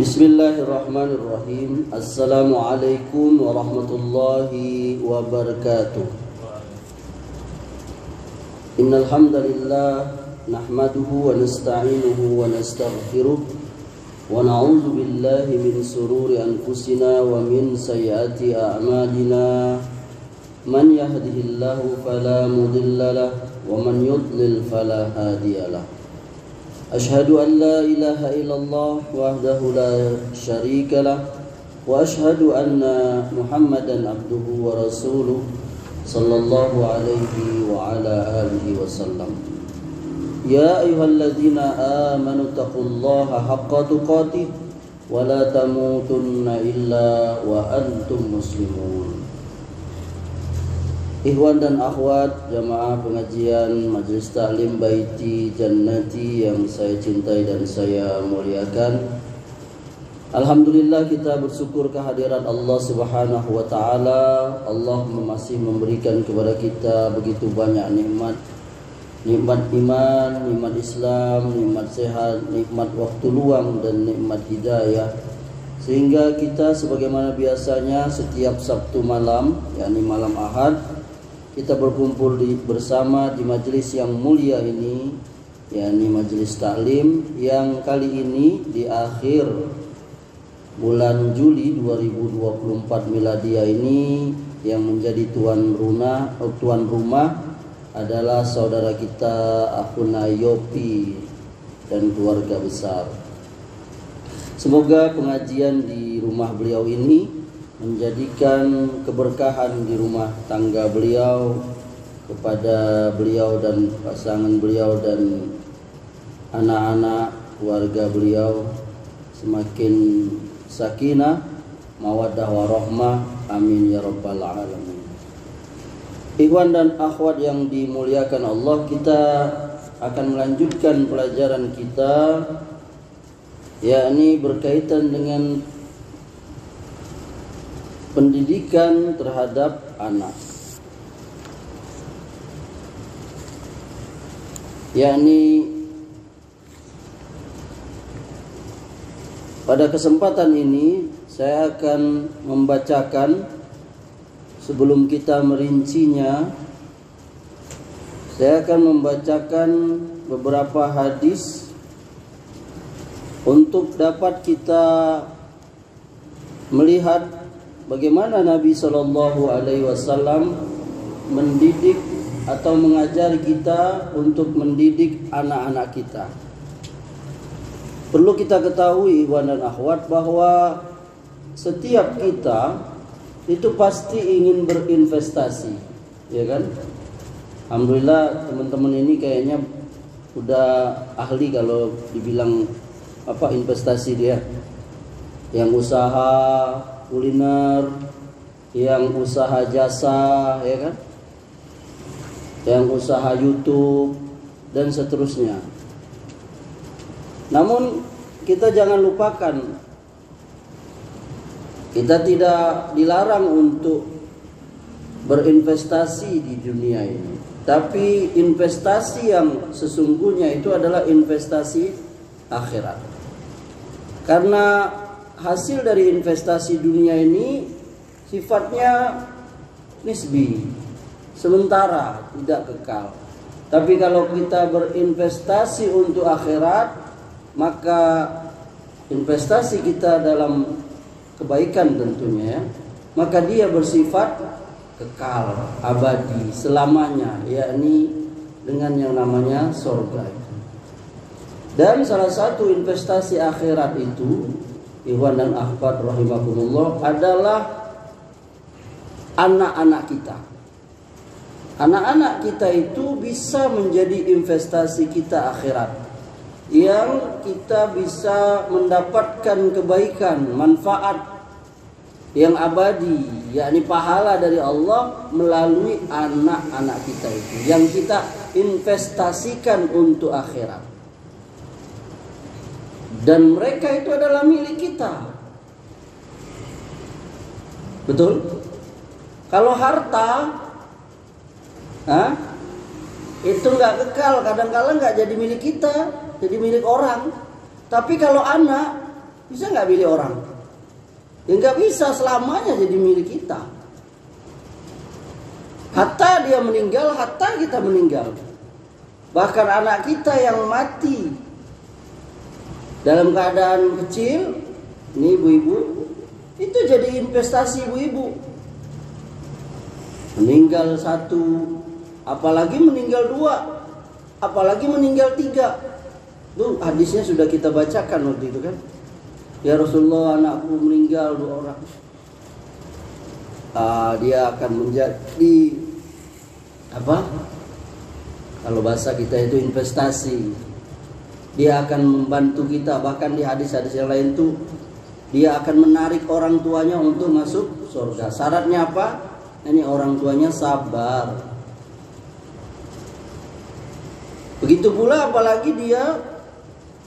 Bismillahirrahmanirrahim. Assalamualaikum warahmatullahi wabarakatuh. Innal hamdalillah nahmaduhu wa nasta'inuhu wa nastaghfiruh wa na'udzu billahi min shururi anfusina wa min sayyiati a'malina. Man yahdihillahu fala mudilla lahu wa man yudlil fala hadiya lahu. Ashhadu an la ilaha illallah wahdahu la syarika lah wa ashhadu anna Muhammadan abduhu wa rasuluh sallallahu alaihi wa ala alihi wasallam. Ya ayyuhalladzina amanu taqullaha haqqa tuqatih wa la tamutunna illa wa antum muslimun. Ikhwan dan akhwat jamaah pengajian Majelis Ta'lim Baiti Jannati yang saya cintai dan saya muliakan. Alhamdulillah kita bersyukur kehadiran Allah Subhanahu wa taala. Allah masih memberikan kepada kita begitu banyak nikmat. Nikmat iman, nikmat Islam, nikmat sehat, nikmat waktu luang dan nikmat hidayah. Sehingga kita sebagaimana biasanya setiap Sabtu malam, yakni malam Ahad, kita berkumpul bersama di majelis yang mulia ini, yakni majelis taklim yang kali ini di akhir bulan Juli 2024 miladiah ini yang menjadi tuan rumah adalah saudara kita Akhuna Yopi dan keluarga besar. Semoga pengajian di rumah beliau ini menjadikan keberkahan di rumah tangga beliau, kepada beliau dan pasangan beliau dan anak-anak keluarga beliau semakin sakinah, mawaddah warahmah. Amin ya rabbal alamin. Ikhwan dan akhwat yang dimuliakan Allah, kita akan melanjutkan pelajaran kita, yakni berkaitan dengan pendidikan terhadap anak, yakni pada kesempatan ini saya akan membacakan, sebelum kita merincinya, saya akan membacakan beberapa hadis untuk dapat kita melihat bagaimana Nabi Shallallahu Alaihi Wasallam mendidik atau mengajar kita untuk mendidik anak-anak kita. Perlu kita ketahui ikhwan dan akhwat bahwa setiap kita itu pasti ingin berinvestasi, ya kan? Alhamdulillah teman-teman ini kayaknya udah ahli kalau dibilang apa investasi dia, yang usaha kuliner, yang usaha jasa, ya kan, yang usaha YouTube dan seterusnya. Namun kita jangan lupakan, kita tidak dilarang untuk berinvestasi di dunia ini, tapi investasi yang sesungguhnya itu adalah investasi akhirat. Karena hasil dari investasi dunia ini sifatnya nisbi, sementara, tidak kekal. Tapi kalau kita berinvestasi untuk akhirat, maka investasi kita dalam kebaikan tentunya, maka dia bersifat kekal, abadi, selamanya, yakni dengan yang namanya surga. Dan salah satu investasi akhirat itu, ikhwan dan akhwat rahimakumullah, adalah anak-anak kita. Anak-anak kita itu bisa menjadi investasi kita akhirat, yang kita bisa mendapatkan kebaikan, manfaat yang abadi, yakni pahala dari Allah melalui anak-anak kita itu, yang kita investasikan untuk akhirat. Dan mereka itu adalah milik kita. Betul? Kalau harta itu nggak kekal, kadang-kadang nggak jadi milik kita, jadi milik orang. Tapi kalau anak Bisa nggak milik orang? Ya nggak bisa selamanya jadi milik kita. Hatta dia meninggal, hatta kita meninggal. Bahkan anak kita yang mati dalam keadaan kecil, ini ibu-ibu, itu jadi investasi ibu-ibu. Meninggal satu, apalagi meninggal dua, apalagi meninggal tiga. Itu hadisnya sudah kita bacakan waktu itu kan. Ya Rasulullah, anakku meninggal 2 orang. Dia akan menjadi apa? Kalau bahasa kita itu investasi. Dia akan membantu kita. Bahkan di hadis-hadis yang lain tuh, dia akan menarik orang tuanya untuk masuk surga. Syaratnya apa? Ini orang tuanya sabar. Begitu pula apalagi dia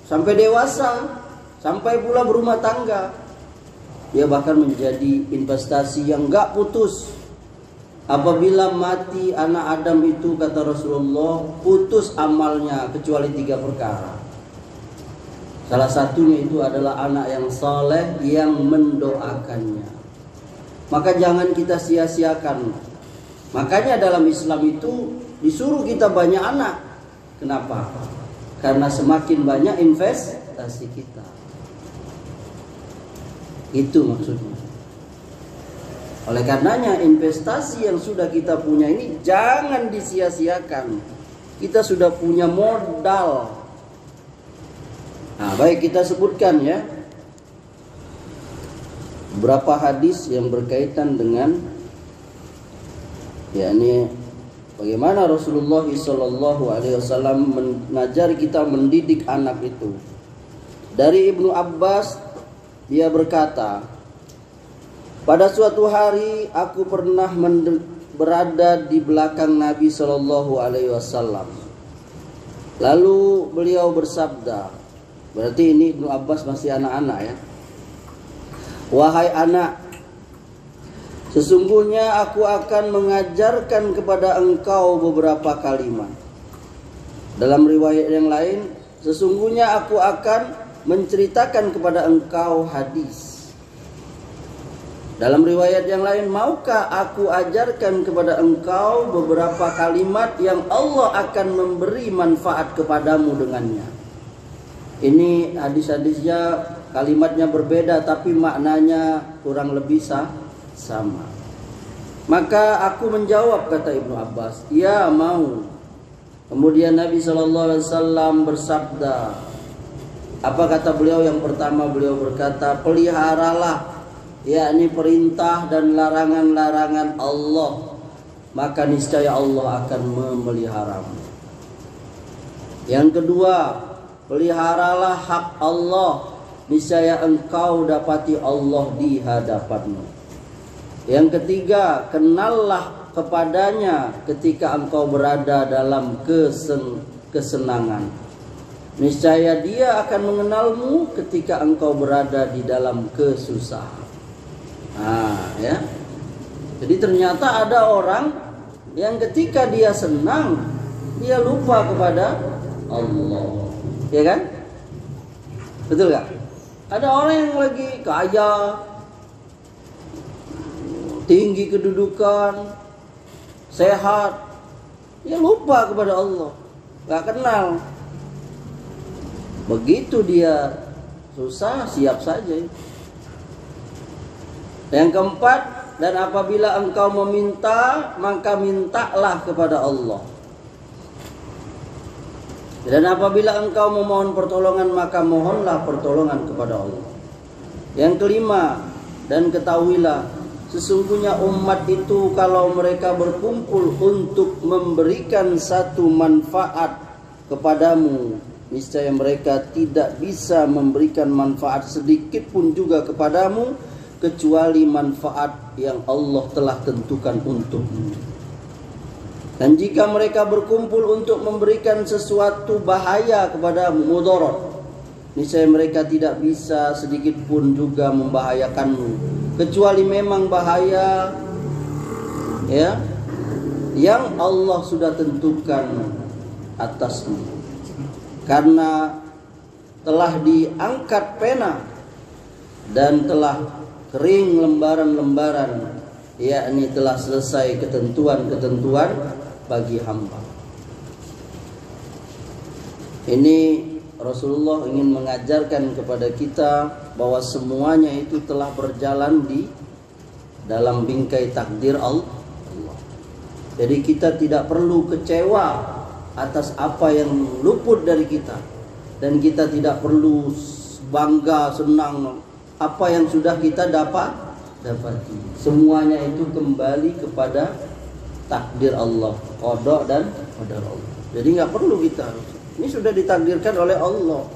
sampai dewasa, sampai pula berumah tangga, dia bahkan menjadi investasi yang gak putus. Apabila mati anak Adam itu, kata Rasulullah, putus amalnya kecuali 3 perkara. Salah satunya itu adalah anak yang saleh yang mendoakannya. Maka jangan kita sia-siakan. Makanya dalam Islam itu disuruh kita banyak anak. Kenapa? Karena semakin banyak investasi kita. Itu maksudnya. Oleh karenanya investasi yang sudah kita punya ini jangan disia-siakan. Kita sudah punya modal. Nah, baik, kita sebutkan ya beberapa hadis yang berkaitan dengan yakni bagaimana Rasulullah SAW mengajari kita mendidik anak itu. Dari Ibnu Abbas, dia berkata, pada suatu hari aku pernah berada di belakang Nabi SAW. Lalu beliau bersabda, berarti ini Ibnu Abbas masih anak-anak ya. Wahai anak, sesungguhnya aku akan mengajarkan kepada engkau beberapa kalimat. Dalam riwayat yang lain, sesungguhnya aku akan menceritakan kepada engkau hadis. Dalam riwayat yang lain, maukah aku ajarkan kepada engkau beberapa kalimat yang Allah akan memberi manfaat kepadamu dengannya. Ini hadis-hadisnya kalimatnya berbeda tapi maknanya kurang lebih sama. Maka aku menjawab, kata Ibnu Abbas, ya mau. Kemudian Nabi SAW bersabda, apa kata beliau? Yang pertama beliau berkata, peliharalah yakni perintah dan larangan-larangan Allah, maka niscaya Allah akan memeliharamu. Yang kedua, peliharalah hak Allah, niscaya engkau dapati Allah di hadapanmu. Yang ketiga, kenallah kepadanya ketika engkau berada dalam kesenangan, niscaya dia akan mengenalmu ketika engkau berada di dalam kesusahan. Nah, ya. Jadi ternyata ada orang yang ketika dia senang, dia lupa kepada Allah. Ya kan? Betul gak? Ada orang yang lagi kaya, tinggi kedudukan, sehat, dia lupa kepada Allah, gak kenal. Begitu dia susah, siap saja. Yang keempat, dan apabila engkau meminta, maka mintalah kepada Allah. Dan apabila engkau memohon pertolongan, maka mohonlah pertolongan kepada Allah. Yang kelima, dan ketahuilah, sesungguhnya umat itu kalau mereka berkumpul untuk memberikan satu manfaat kepadamu, niscaya mereka tidak bisa memberikan manfaat sedikit pun juga kepadamu, kecuali manfaat yang Allah telah tentukan untukmu. Dan jika mereka berkumpul untuk memberikan sesuatu bahaya kepadamu, mudarat, niscaya mereka tidak bisa sedikit pun juga membahayakanmu, kecuali memang bahaya ya yang Allah sudah tentukan atasmu. Karena telah diangkat pena dan telah kering lembaran-lembaran, yakni telah selesai ketentuan-ketentuan bagi hamba. Ini Rasulullah ingin mengajarkan kepada kita bahwa semuanya itu telah berjalan di dalam bingkai takdir Allah. Jadi kita tidak perlu kecewa atas apa yang luput dari kita, dan kita tidak perlu bangga senang apa yang sudah kita dapati. Semuanya itu kembali kepada takdir Allah, qada dan qadar Allah. Jadi nggak perlu kita, ini sudah ditakdirkan oleh Allah,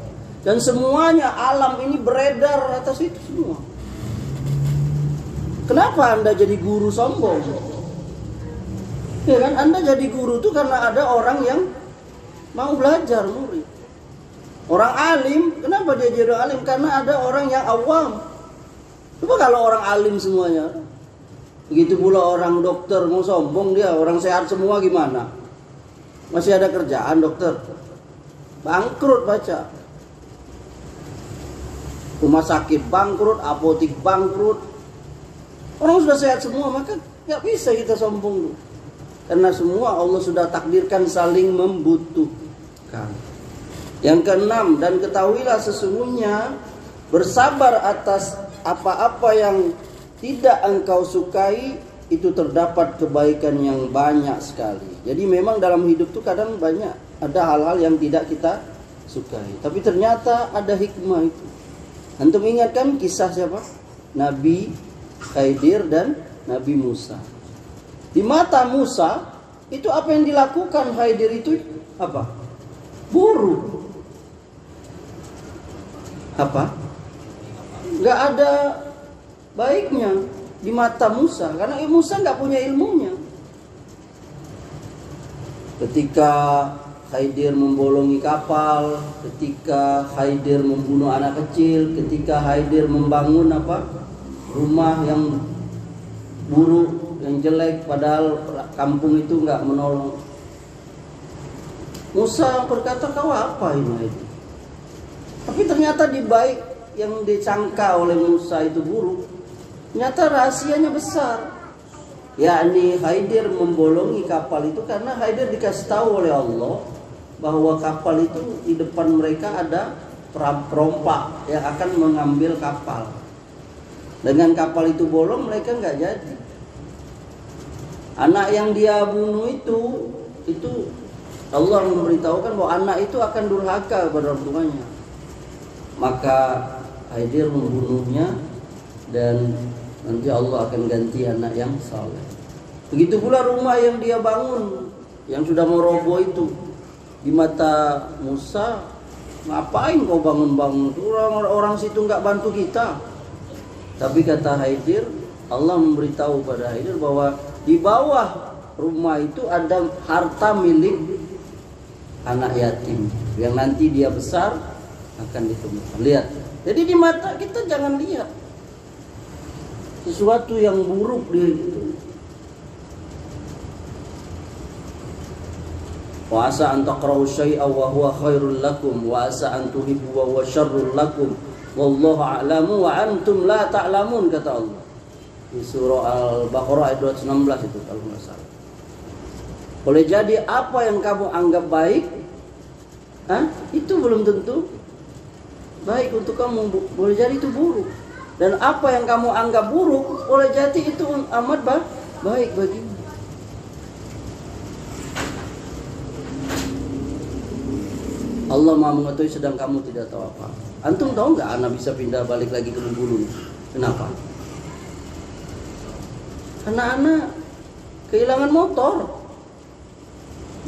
dan semuanya alam ini beredar atas itu semua. Kenapa Anda jadi guru sombong? Ya kan, Anda jadi guru itu karena ada orang yang mau belajar, murid. Orang alim, kenapa dia jadi alim? Karena ada orang yang awam. Coba kalau orang alim semuanya, begitu pula orang dokter mau sombong dia, orang sehat semua gimana? Masih ada kerjaan dokter? Bangkrut baca. Rumah sakit bangkrut, apotik bangkrut. Orang sudah sehat semua, maka nggak bisa kita sombong. Karena semua Allah sudah takdirkan saling membutuhkan. Yang keenam, dan ketahuilah sesungguhnya bersabar atas apa-apa yang tidak engkau sukai, itu terdapat kebaikan yang banyak sekali. Jadi memang dalam hidup itu kadang banyak ada hal-hal yang tidak kita sukai, tapi ternyata ada hikmah itu. Antum ingatkan kisah siapa? Nabi Khidir dan Nabi Musa. Di mata Musa itu apa yang dilakukan Khidir itu apa? Buruk. Apa? Nggak ada baiknya di mata Musa, karena Musa nggak punya ilmunya. Ketika Khidir membolongi kapal, ketika Khidir membunuh anak kecil, ketika Khidir membangun rumah yang buruk, yang jelek, padahal kampung itu nggak menolong. Musa berkata, kau apa ini? Tapi ternyata di baik yang disangka oleh Musa itu buruk, ternyata rahasianya besar. Yakni Khidir membolongi kapal itu karena Khidir dikasih tahu oleh Allah bahwa kapal itu di depan mereka ada perompak yang akan mengambil kapal. Dengan kapal itu bolong, mereka nggak jadi. Anak yang dia bunuh itu Allah memberitahukan bahwa anak itu akan durhaka kepada orang tuanya. Maka Khidir membunuhnya, dan nanti Allah akan ganti anak yang saleh. Begitu pula rumah yang dia bangun, yang sudah mau roboh itu, di mata Musa, ngapain kau bangun-bangun? Orang situ nggak bantu kita. Tapi kata Khidir, Allah memberitahu pada Khidir bahwa di bawah rumah itu ada harta milik anak yatim yang nanti dia besar akan ditemukan. Lihat. Jadi di mata kita jangan lihat sesuatu yang buruk di itu. Wa asa an taqra'u syai'an wa huwa khairul lakum wa asa an tuhibbu wa huwa syarrul lakum wallahu a'lamu wa antum la ta'lamun, kata Allah di surah Al-Baqarah ayat 216 itu kalau nggak salah. Boleh jadi apa yang kamu anggap baik, itu belum tentu baik untuk kamu, boleh jadi itu buruk. Dan apa yang kamu anggap buruk, boleh jadi itu amat baik bagimu. Allah Maha mengetahui sedang kamu tidak tahu apa. Antum tahu nggak anak bisa pindah balik lagi ke Bengkulu? Kenapa? Karena anak kehilangan motor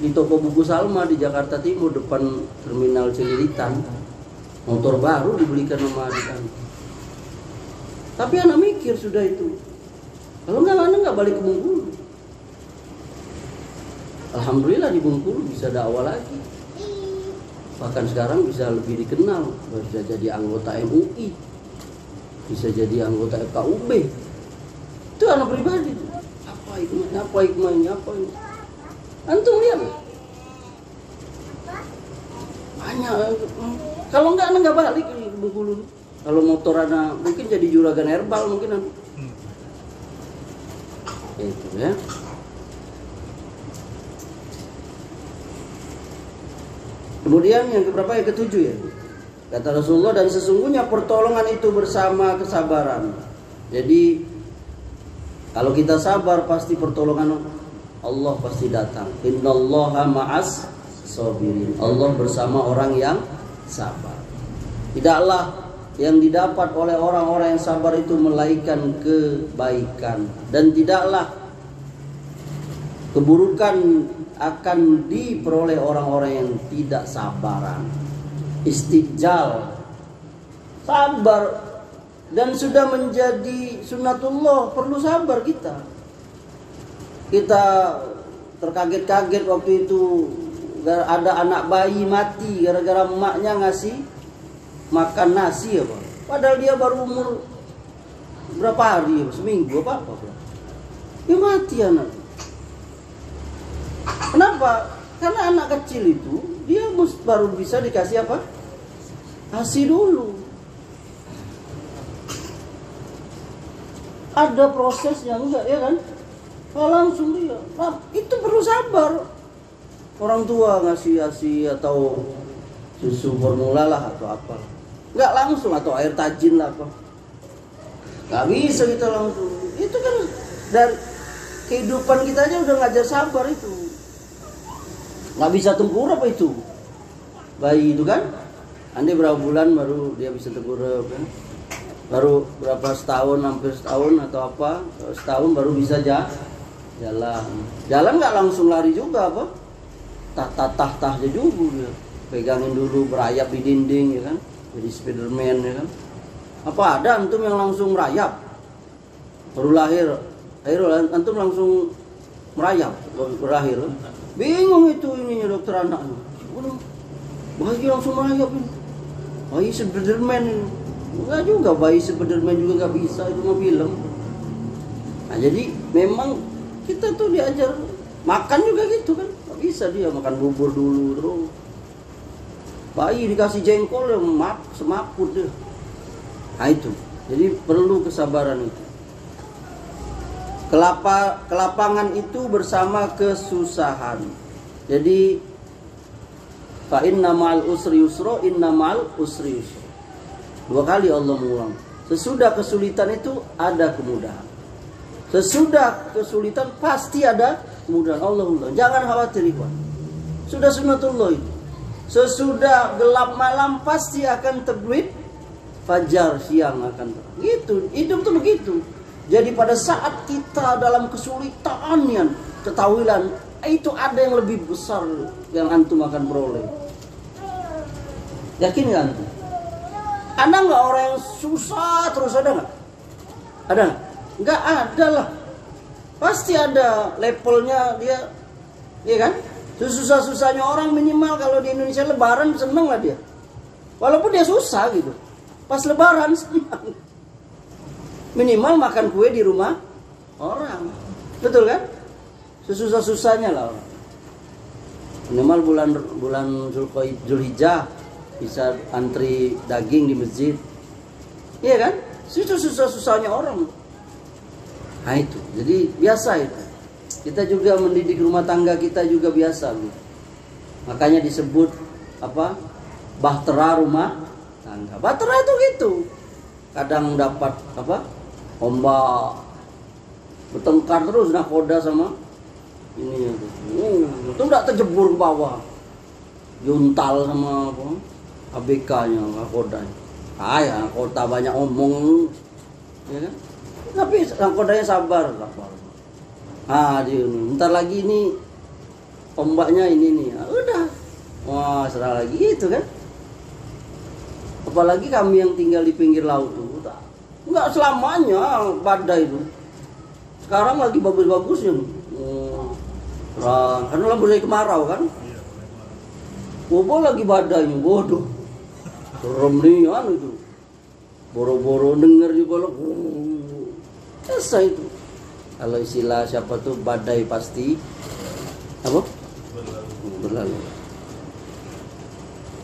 di toko buku Salma di Jakarta Timur depan terminal Cililitan. Motor baru dibelikan sama adik anak. Tapi anak mikir sudah itu, kalau nggak anak nggak balik ke Bengkulu. Alhamdulillah di Bengkulu bisa dakwah lagi. Bahkan sekarang bisa lebih dikenal, bisa jadi anggota MUI, bisa jadi anggota FKUB. Itu anak pribadi. Apa hikmahnya? Apa hikmahnya? Apa ini? Antum lihat. Banyak. Kalau nggak balik ke Bengkulu. Kalau motor anak mungkin jadi juragan herbal mungkin. Itu ya. Kemudian yang keberapa? Yang ketujuh ya. Kata Rasulullah, dan sesungguhnya pertolongan itu bersama kesabaran. Jadi kalau kita sabar pasti pertolongan Allah pasti datang. Innallaha ma'as sabirin. Allah bersama orang yang sabar. Tidaklah yang didapat oleh orang-orang yang sabar itu melainkan kebaikan, dan tidaklah keburukan akan diperoleh orang-orang yang tidak sabaran. Istijal, sabar, dan sudah menjadi sunnatullah, perlu sabar kita. Kita terkaget-kaget waktu itu ada anak bayi mati gara-gara emaknya ngasih makan nasi ya Pak. Padahal dia baru umur berapa hari, seminggu apa. Dia mati anak. Kenapa? Karena anak kecil itu dia baru bisa dikasih apa? ASI dulu. Ada prosesnya enggak ya kan? Langsung dia. Nah, itu perlu sabar. Orang tua ngasih ASI atau susu formula lah atau apa. Enggak langsung, atau air tajin lah apa. Enggak bisa kita langsung. Itu kan dari kehidupan kita aja udah ngajar sabar itu. Nggak bisa tengkurap itu bayi itu kan. Andai berapa bulan baru dia bisa tengkurap kan. Baru berapa setahun, hampir setahun atau apa, setahun baru bisa jalan. Jalan nggak langsung lari juga apa. Tah aja juga dia. Pegangin dulu, berayap di dinding ya kan. Jadi Spiderman ya kan. Apa ada antum yang langsung merayap? Baru lahir antum langsung merayap berlahir. Bingung itu ininya dokter anak. Bayi langsung merayap ini. Bayi Spiderman ini. Enggak juga, bayi Spiderman juga nggak bisa, itu mah film. Nah jadi memang kita tuh diajar makan juga gitu kan. Nggak bisa dia makan bubur dulu terus. Bayi dikasih jengkol ya semaput deh. Nah itu. Jadi perlu kesabaran itu. Kelapangan itu bersama kesusahan. Jadi fa inna ma'al usri yusra, inna ma'al usri yusra. Dua kali Allah mengulang. Sesudah kesulitan itu ada kemudahan. Sesudah kesulitan pasti ada kemudahan. Allah ulang. Jangan khawatir ikhwan. Sudah sunnatullah itu. Sesudah gelap malam pasti akan terbit fajar, siang akan terang. Gitu. Hidup tuh begitu. Jadi pada saat kita dalam kesulitan yang ketahuilah itu ada yang lebih besar yang antum akan peroleh. Yakin nggak antum? Ada nggak orang yang susah terus, ada nggak? Ada nggak? Nggak ada lah. Pasti ada levelnya dia, iya kan? Susah-susahnya orang minimal kalau di Indonesia Lebaran seneng lah dia. Walaupun dia susah gitu. Pas Lebaran senang. Minimal makan kue di rumah orang. Betul kan? Sesusah-susahnya lah orang. Minimal bulan Zulhijjah bisa antri daging di masjid. Iya kan? Susah-susahnya orang. Nah itu. Jadi biasa itu. Kita juga mendidik rumah tangga kita juga biasa. Makanya disebut apa? Bahtera rumah tangga. Bahtera itu gitu. Kadang dapat apa? Ombak, bertengkar terus nakoda sama ini itu nggak terjebur ke bawah, juntal sama apa ABK-nya nakoda. Ya nakoda banyak omong, ya kan? Tapi nakodanya sabar. Ntar lagi ini ombaknya ini nih, udah, wah serah lagi itu kan. Apalagi kami yang tinggal di pinggir laut tuh. Enggak selamanya badai itu. Sekarang lagi bagus-bagusnya nih. Terang. Karena lagi mulai kemarau kan. Bobo lagi badainya, bodoh. Serem nih kan itu. Boro-boro denger juga loh. Biasa itu. Kalau istilah siapa tuh badai pasti apa? Berlalu.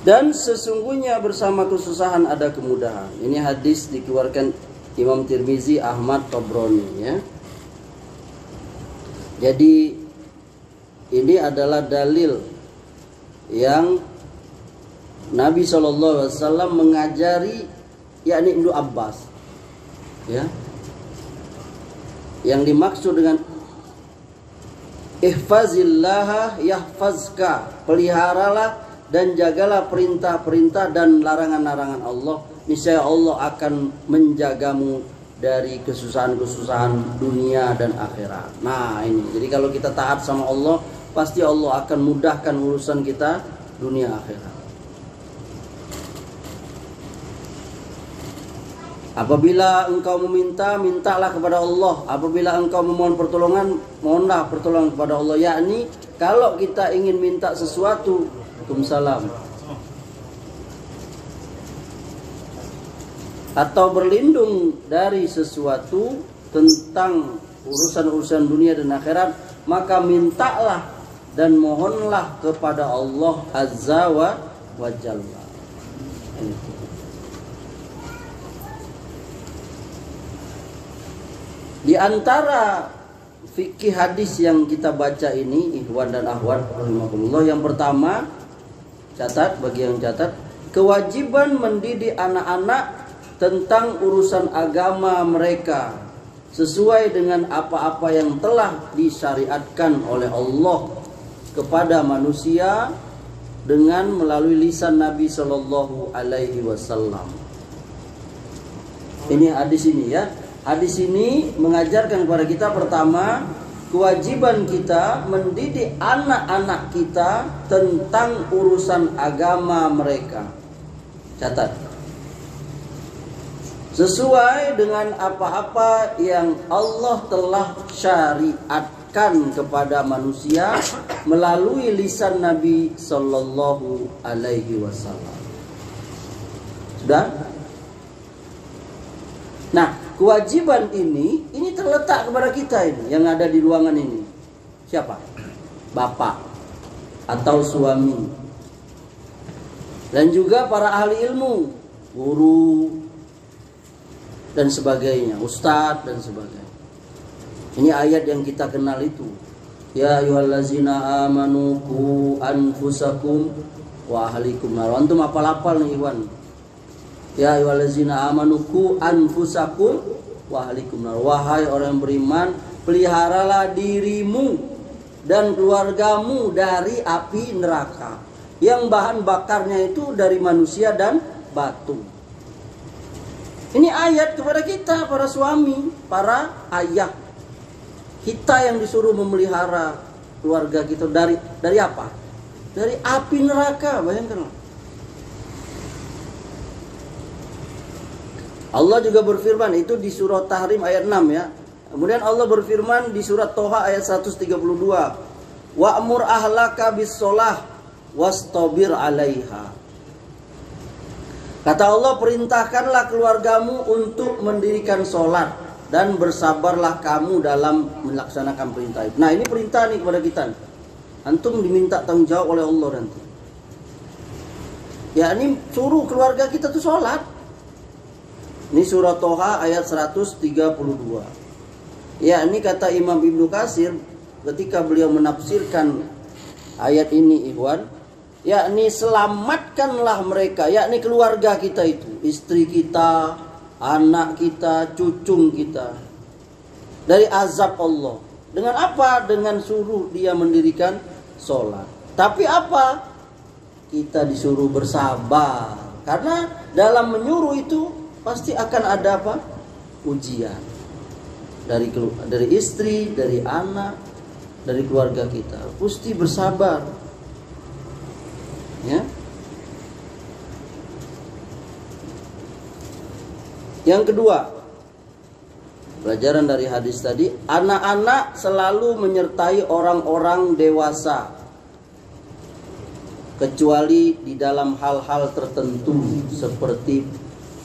Dan sesungguhnya bersama kesusahan ada kemudahan. Ini hadis dikeluarkan Imam Tirmizi, Ahmad, Tabrani ya. Jadi ini adalah dalil yang Nabi SAW mengajari, yakni Ibnu Abbas ya. Yang dimaksud dengan ihfazillaha yahfazka, peliharalah dan jagalah perintah-perintah dan larangan-larangan Allah, niscaya Allah akan menjagamu dari kesusahan-kesusahan dunia dan akhirat. Nah ini, jadi kalau kita taat sama Allah, pasti Allah akan mudahkan urusan kita dunia akhirat. Apabila engkau meminta, mintalah kepada Allah. Apabila engkau memohon pertolongan, mohonlah pertolongan kepada Allah. Yakni kalau kita ingin minta sesuatu, Waalaikumsalam, atau berlindung dari sesuatu tentang urusan-urusan dunia dan akhirat, maka mintalah dan mohonlah kepada Allah Azza wa Jalla. Di antara fikih hadis yang kita baca ini, ikhwan dan akhwat rahimakumullah, yang pertama, catat, bagi yang catat, kewajiban mendidik anak-anak tentang urusan agama mereka sesuai dengan apa-apa yang telah disyariatkan oleh Allah kepada manusia dengan melalui lisan Nabi Shallallahu Alaihi Wasallam. Ini hadis ini ya. Hadis ini mengajarkan kepada kita, pertama, kewajiban kita mendidik anak-anak kita tentang urusan agama mereka. Catat. Sesuai dengan apa-apa yang Allah telah syariatkan kepada manusia melalui lisan Nabi Sallallahu Alaihi Wasallam. Sudah? Nah, kewajiban ini terletak kepada kita ini yang ada di ruangan ini. Siapa? Bapak atau suami. Dan juga para ahli ilmu, guru dan sebagainya, ustadz dan sebagainya. Ini ayat yang kita kenal itu. Ya ayyuhallazina amanu qu anfusakum wa ahlikum nar. Antum hafal-hafal nih Iwan. Ya ayyuhallazina amanu qu anfusakum wa ahlikum nar. Wahai orang yang beriman, peliharalah dirimu dan keluargamu dari api neraka yang bahan bakarnya itu dari manusia dan batu. Ini ayat kepada kita, para suami, para ayah. Kita yang disuruh memelihara keluarga kita dari apa? Dari api neraka, bayangkan. Allah juga berfirman, itu di surat Tahrim ayat 6 ya. Kemudian Allah berfirman di surat Toha ayat 132. Wa'mur ahlaka bis-sholah wastabir 'alaiha. Kata Allah, perintahkanlah keluargamu untuk mendirikan sholat dan bersabarlah kamu dalam melaksanakan perintah itu. Nah, ini perintah nih kepada kita. Antum diminta tanggung jawab oleh Allah nanti. Ya, ini suruh keluarga kita tuh sholat. Ini surat Toha ayat 132. Ya, ini kata Imam Ibnu Katsir ketika beliau menafsirkan ayat ini, ikhwan, yakni selamatkanlah mereka, yakni keluarga kita itu, istri kita, anak kita, cucu kita, dari azab Allah. Dengan apa? Dengan suruh dia mendirikan sholat. Tapi apa? Kita disuruh bersabar, karena dalam menyuruh itu pasti akan ada apa? Ujian dari istri, dari anak, dari keluarga kita. Mesti bersabar. Ya. Yang kedua, pelajaran dari hadis tadi, anak-anak selalu menyertai orang-orang dewasa kecuali di dalam hal-hal tertentu seperti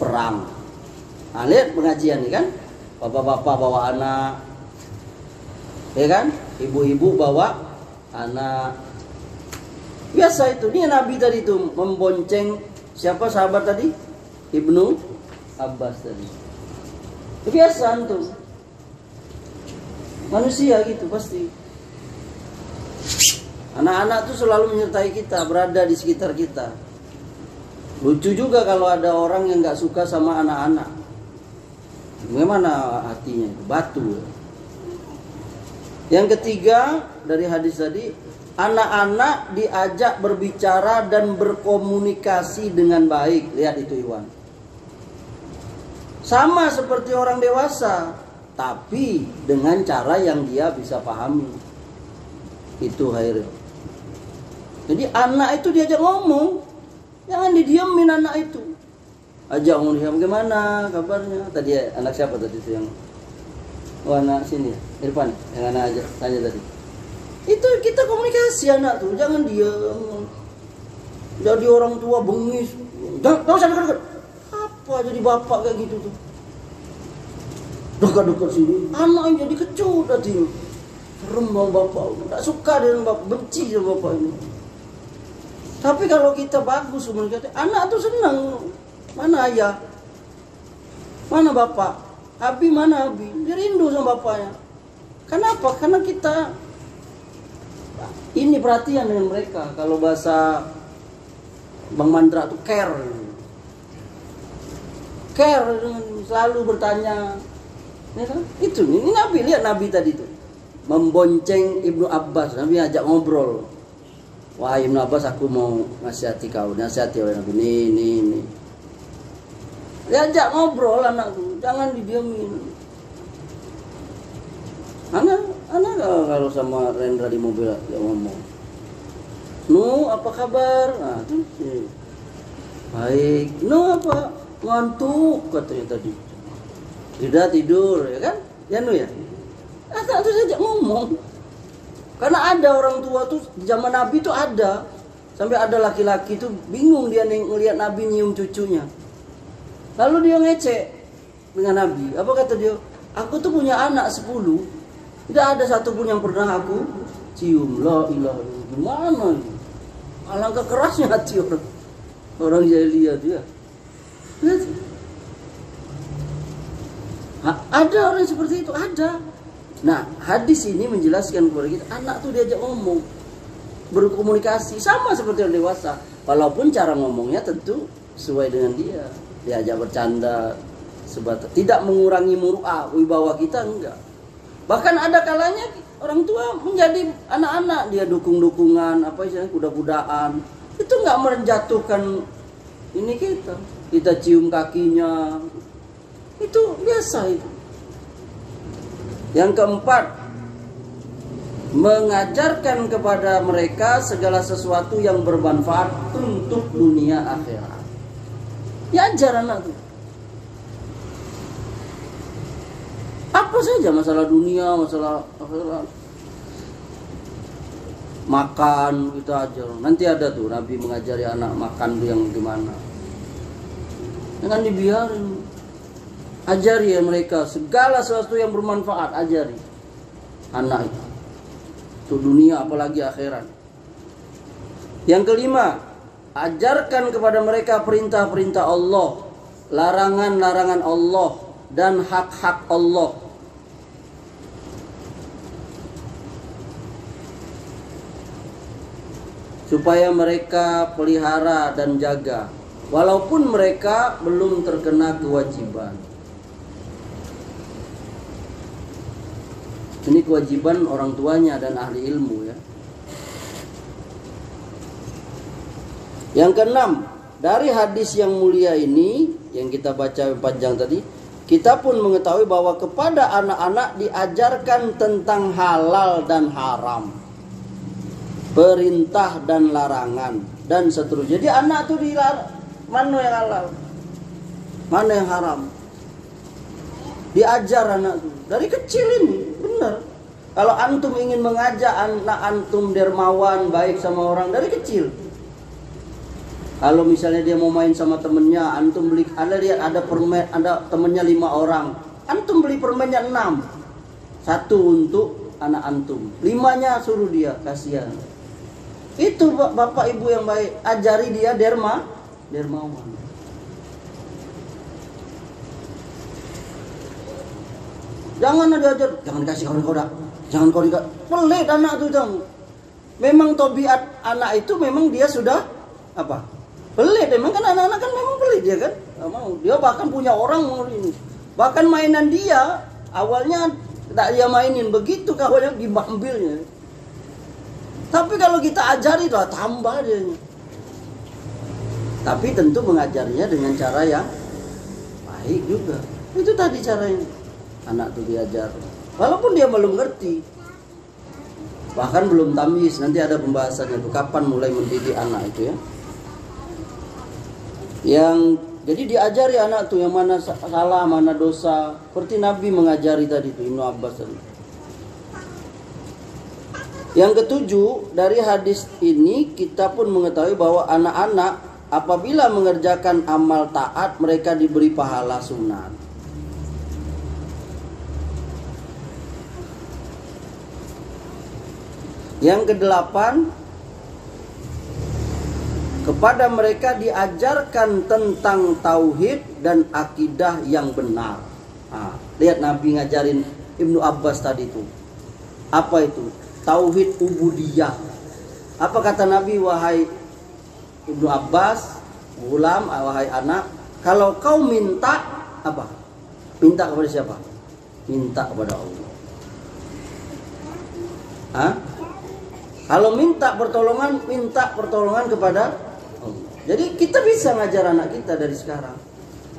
perang. Nah, lihat pengajian ini kan, bapak-bapak bawa anak, ya kan, ibu-ibu bawa anak. Biasa itu. Ini Nabi tadi itu membonceng siapa sahabat tadi? Ibnu Abbas tadi. Kebiasaan tuh. Manusia gitu pasti. Anak-anak tuh selalu menyertai kita, berada di sekitar kita. Lucu juga kalau ada orang yang nggak suka sama anak-anak. Bagaimana hatinya? Batu. Yang ketiga dari hadis tadi, anak-anak diajak berbicara dan berkomunikasi dengan baik. Lihat itu Iwan. Sama seperti orang dewasa, tapi dengan cara yang dia bisa pahami. Itu Hairil. Jadi anak itu diajak ngomong, jangan didiemin anak itu. Ajak ngomong dia, bagaimana kabarnya? Tadi anak siapa tadi itu yang anak sini ya? Irfan, yang anak aja tanya tadi. Itu kita komunikasi anak tuh, jangan diem. Jadi orang tua bengis. Jangan usah dekat-dekat. Apa jadi bapak kayak gitu tuh? Dekat-dekat sini, anak yang jadi kecut hatinya. Serem sama bapak, tak suka dengan bapak, benci sama bapak ini. Tapi kalau kita bagus komunikasi, anak tuh senang. Mana ayah? Mana bapak? Abi mana Abi? Dia rindu sama bapaknya. Kenapa? Karena kita ini perhatian dengan mereka. Kalau bahasa Bang Mandra tuh care. Care, selalu bertanya. Ya kan? Itu ini Nabi, lihat Nabi tadi tuh. Membonceng Ibnu Abbas, Nabi ajak ngobrol. Wah Ibnu Abbas, aku mau nasihati kau, nasihati oleh Nabi. Nih. Diajak ngobrol anakku, jangan didiemin. Anak kalau sama Rendra di mobil dia ngomong, Nu apa kabar? Nah tuh, baik. Nu apa? Ngantuk katanya tadi. Tidak tidur ya kan? Ya Nu ya. Anak tuh diajak ngomong. Karena ada orang tua tuh zaman Nabi tuh ada. Sampai ada laki-laki tuh bingung dia ngelihat Nabi nyium cucunya. Lalu dia ngecek dengan Nabi. Apa kata dia? Aku tuh punya anak 10. Tidak ada satupun yang pernah aku cium. La ilaha illallah. Gimana ini? Alangkah kerasnya hati orang jahiliyah dia. Lihat. Ada orang seperti itu, ada. Nah, hadis ini menjelaskan kepada kita, anak tuh diajak ngomong, berkomunikasi sama seperti orang dewasa, walaupun cara ngomongnya tentu sesuai dengan dia. Diajak bercanda sebatas, tidak mengurangi muru'ah, wibawa kita enggak. Bahkan ada kalanya orang tua menjadi anak-anak, dia dukung-dukungan, apa istilahnya kuda-kudaan. Itu enggak menjatuhkan ini kita cium kakinya. Itu biasa itu. Yang keempat, mengajarkan kepada mereka segala sesuatu yang bermanfaat untuk dunia akhirat. Ya ajar anak tuh. Apa saja masalah dunia, masalah akhirat. Makan kita ajar. Nanti ada tuh Nabi mengajari anak makan tuh yang gimana. Jangan dibiarin. Ajari ya mereka segala sesuatu yang bermanfaat, ajari anak itu. Untuk dunia apalagi akhirat. Yang kelima, ajarkan kepada mereka perintah-perintah Allah, larangan-larangan Allah, dan hak-hak Allah. Supaya mereka pelihara dan jaga, walaupun mereka belum terkena kewajiban. Ini kewajiban orang tuanya dan ahli ilmu ya. Yang keenam, dari hadis yang mulia ini yang kita baca panjang tadi, kita pun mengetahui bahwa kepada anak-anak diajarkan tentang halal dan haram, perintah dan larangan, dan seterusnya. Jadi anak tuh dilarang, mana yang halal, mana yang haram. Diajar anak tuh dari kecil ini, benar. Kalau antum ingin mengajak anak antum dermawan, baik sama orang dari kecil. Kalau misalnya dia mau main sama temennya, antum beli, ada permen, ada temennya 5 orang, antum beli permennya 6, 1 untuk anak antum, 5-nya suruh dia, kasihan. Itu bapak ibu yang baik, ajari dia dermawan. Jangan diajar, jangan dikasih koda, jangan koda. Pelit anak itu dong. Memang tobiat anak itu memang dia sudah apa? Pelit. Memang kan anak-anak kan memang pelit dia kan. Gak mau. Dia bahkan punya orang ini. Bahkan mainan dia awalnya tak dia mainin, begitu kawannya diambilnya. Tapi kalau kita ajari itu tambah dia. Tapi tentu mengajarinya dengan cara yang baik juga. Itu tadi caranya. Anak itu diajar. Walaupun dia belum ngerti. Bahkan belum tamyiz, nanti ada pembahasannya itu kapan mulai mendidik anak itu ya. Jadi diajari anak tuh yang mana salah, mana dosa. Seperti Nabi mengajari tadi tuh Ibnu Abbas tadi. Yang ketujuh, dari hadis ini kita pun mengetahui bahwa anak-anak apabila mengerjakan amal taat, mereka diberi pahala sunat. Yang kedelapan, kepada mereka diajarkan tentang tauhid dan akidah yang benar. Lihat Nabi ngajarin Ibnu Abbas tadi itu. Apa itu? Tauhid ubudiyah. Apa kata Nabi, wahai Ibnu Abbas, gulam, wahai anak, kalau kau minta apa? Minta kepada siapa? Minta kepada Allah. Kalau minta pertolongan kepada Allah. Jadi kita bisa ngajar anak kita dari sekarang.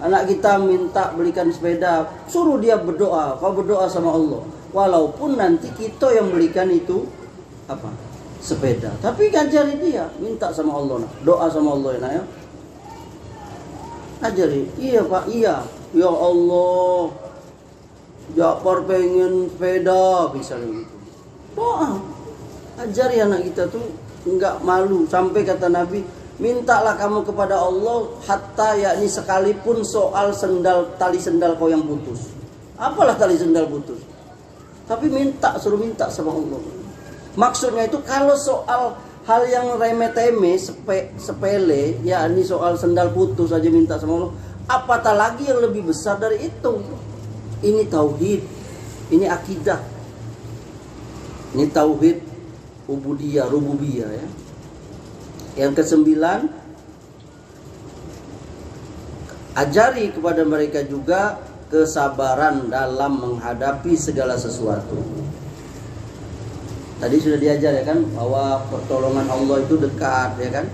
Anak kita minta belikan sepeda, suruh dia berdoa. Kau berdoa sama Allah. Walaupun nanti kita yang belikan itu apa? Sepeda. Tapi ajari dia, minta sama Allah. Doa sama Allah ya. Ajari. Iya Pak, iya. Ya Allah, Ja'far pengen sepeda, misalnya gitu. Doa. Ajari anak kita tuh enggak malu. Sampai kata Nabi, mintalah kamu kepada Allah hatta yakni sekalipun soal tali sendal kau yang putus. Apalah tali sendal putus? Tapi suruh minta sama Allah. Maksudnya itu kalau soal hal yang remeh-temeh, sepele, yakni soal sendal putus aja minta sama Allah, apatah lagi yang lebih besar dari itu. Ini tauhid, ini akidah. Ini tauhid ubudiyah, rububiyah ya. Yang kesembilan, ajari kepada mereka juga kesabaran dalam menghadapi segala sesuatu. Tadi sudah diajar ya kan, bahwa pertolongan Allah itu dekat ya kan.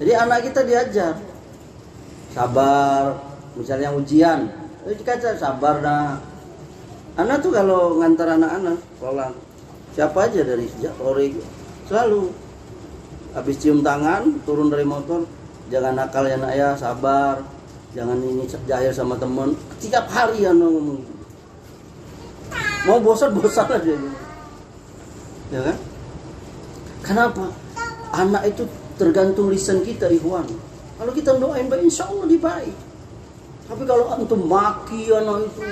Jadi anak kita diajar sabar, misalnya ujian, kita sabar dah. Anak tuh kalau ngantar anak-anak sekolah, siapa aja dari sejak sore selalu habis cium tangan turun dari motor, jangan nakal ya nak ya, sabar, jangan ini jahil sama temen. Setiap hari ya ngomong, mau bosan aja ya kan. Kenapa? Anak itu tergantung lisan kita, ikhwan. Kalau kita doain baik, insya Allah dibaik. Tapi kalau antum maki anak itu,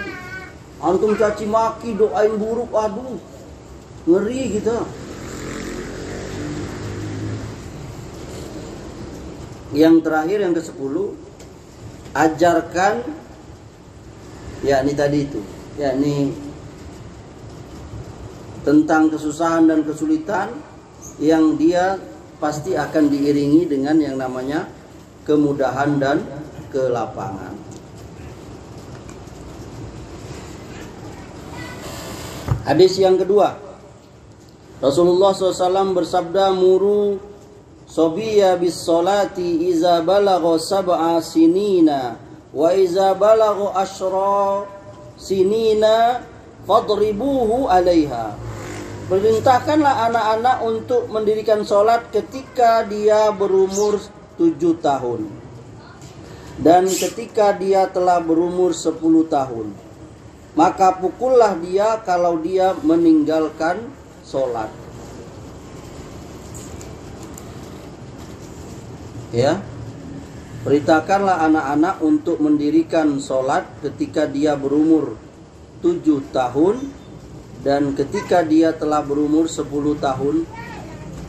antum caci maki, doain buruk, aduh ngeri kita. Yang terakhir, yang ke-10, ajarkan yakni tadi itu, yakni tentang kesusahan dan kesulitan yang dia pasti akan diiringi dengan yang namanya kemudahan dan kelapangan. Hadis yang kedua, Rasulullah SAW bersabda, muru sobiya bis solati iza balagho sab'a sinina wa iza balagho ashra sinina fadribuhu alaiha. Perintahkanlah anak-anak untuk mendirikan sholat ketika dia berumur 7 tahun dan ketika dia telah berumur 10 tahun. Maka pukullah dia kalau dia meninggalkan sholat. Ya, perintahkanlah anak-anak untuk mendirikan sholat ketika dia berumur 7 tahun dan ketika dia telah berumur 10 tahun.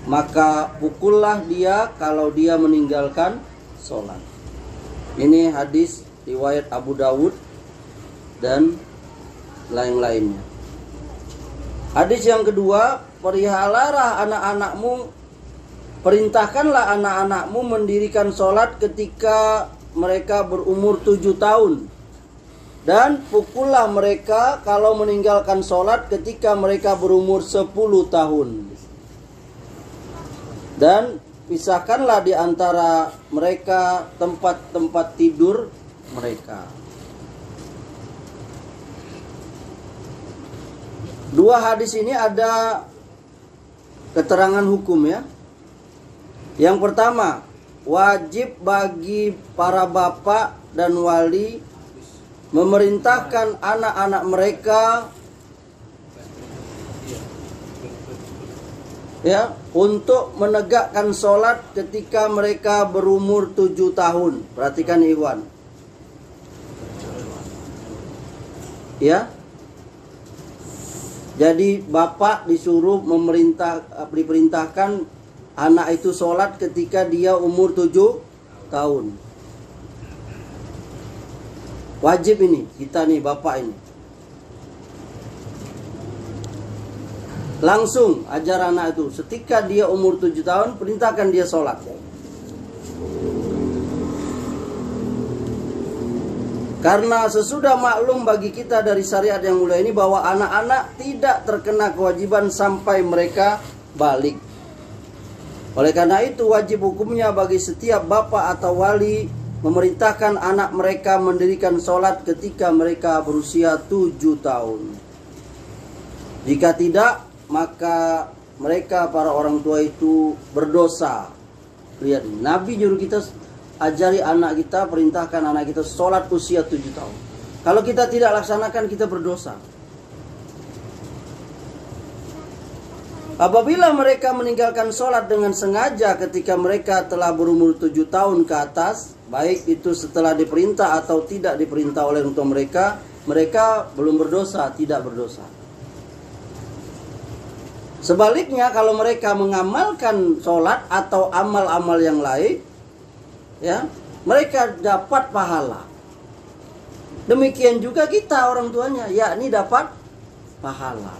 maka pukullah dia kalau dia meninggalkan sholat. Ini hadis riwayat Abu Dawud dan lain-lainnya. Hadis yang kedua, perihalalah anak-anakmu, perintahkanlah anak-anakmu mendirikan sholat ketika mereka berumur 7 tahun. Dan pukullah mereka kalau meninggalkan sholat ketika mereka berumur 10 tahun. Dan pisahkanlah di antara mereka tempat-tempat tidur mereka. Dua hadis ini ada keterangan hukum ya. Yang pertama, wajib bagi para bapak dan wali memerintahkan anak-anak mereka ya untuk menegakkan sholat ketika mereka berumur 7 tahun. Perhatikan ikhwan. Ya. Jadi bapak disuruh diperintahkan anak itu sholat ketika dia umur 7 tahun. Wajib ini, kita nih bapak ini. Langsung ajar anak itu, ketika dia umur 7 tahun, perintahkan dia sholat. Karena sesudah maklum bagi kita dari syariat yang mulia ini bahwa anak-anak tidak terkena kewajiban sampai mereka balik. Oleh karena itu wajib hukumnya bagi setiap bapak atau wali memerintahkan anak mereka mendirikan sholat ketika mereka berusia 7 tahun. Jika tidak, maka mereka para orang tua itu berdosa. Lihat, Nabi nyuruh kita ajari anak kita, perintahkan anak kita sholat usia 7 tahun. Kalau kita tidak laksanakan, kita berdosa. Apabila mereka meninggalkan sholat dengan sengaja ketika mereka telah berumur 7 tahun ke atas, baik itu setelah diperintah atau tidak diperintah oleh orang tua mereka, mereka belum berdosa, tidak berdosa. Sebaliknya, kalau mereka mengamalkan sholat atau amal-amal yang lain, ya, mereka dapat pahala. Demikian juga kita orang tuanya, yakni dapat pahala.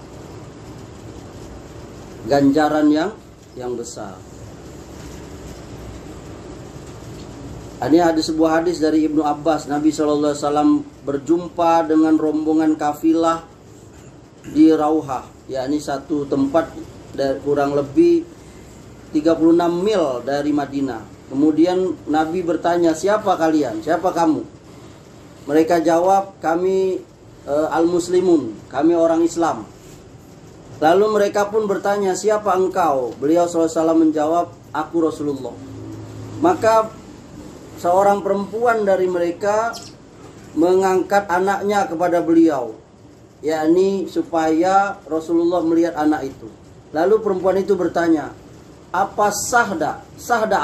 Ganjaran yang besar. Ini ada sebuah hadis dari Ibnu Abbas. Nabi SAW berjumpa dengan rombongan kafilah di Rauhah, yakni satu tempat kurang lebih 36 mil dari Madinah. Kemudian Nabi bertanya, siapa kalian? Siapa kamu? Mereka jawab, kami al-muslimun, kami orang Islam. Lalu mereka pun bertanya, siapa engkau? Beliau SAW menjawab, aku Rasulullah. Maka seorang perempuan dari mereka mengangkat anaknya kepada beliau, yakni supaya Rasulullah melihat anak itu. Lalu perempuan itu bertanya, apa sahda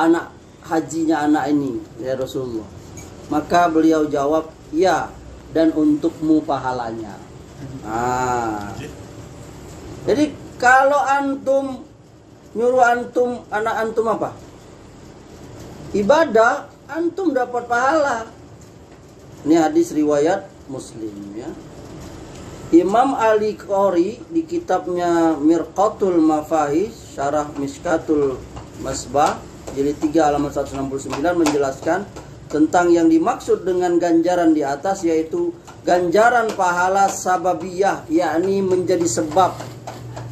anak hajinya anak ini ya Rasulullah? Maka beliau jawab, ya, dan untukmu pahalanya. Jadi kalau antum nyuruh anak antum apa? Ibadah, antum dapat pahala. Ini hadis riwayat Muslim ya. Imam Al-Qori di kitabnya Mirqatul Mafahis Syarah Miskatul Masbah jilid 3 halaman 169 menjelaskan tentang yang dimaksud dengan ganjaran di atas, yaitu ganjaran pahala sababiyah, yakni menjadi sebab,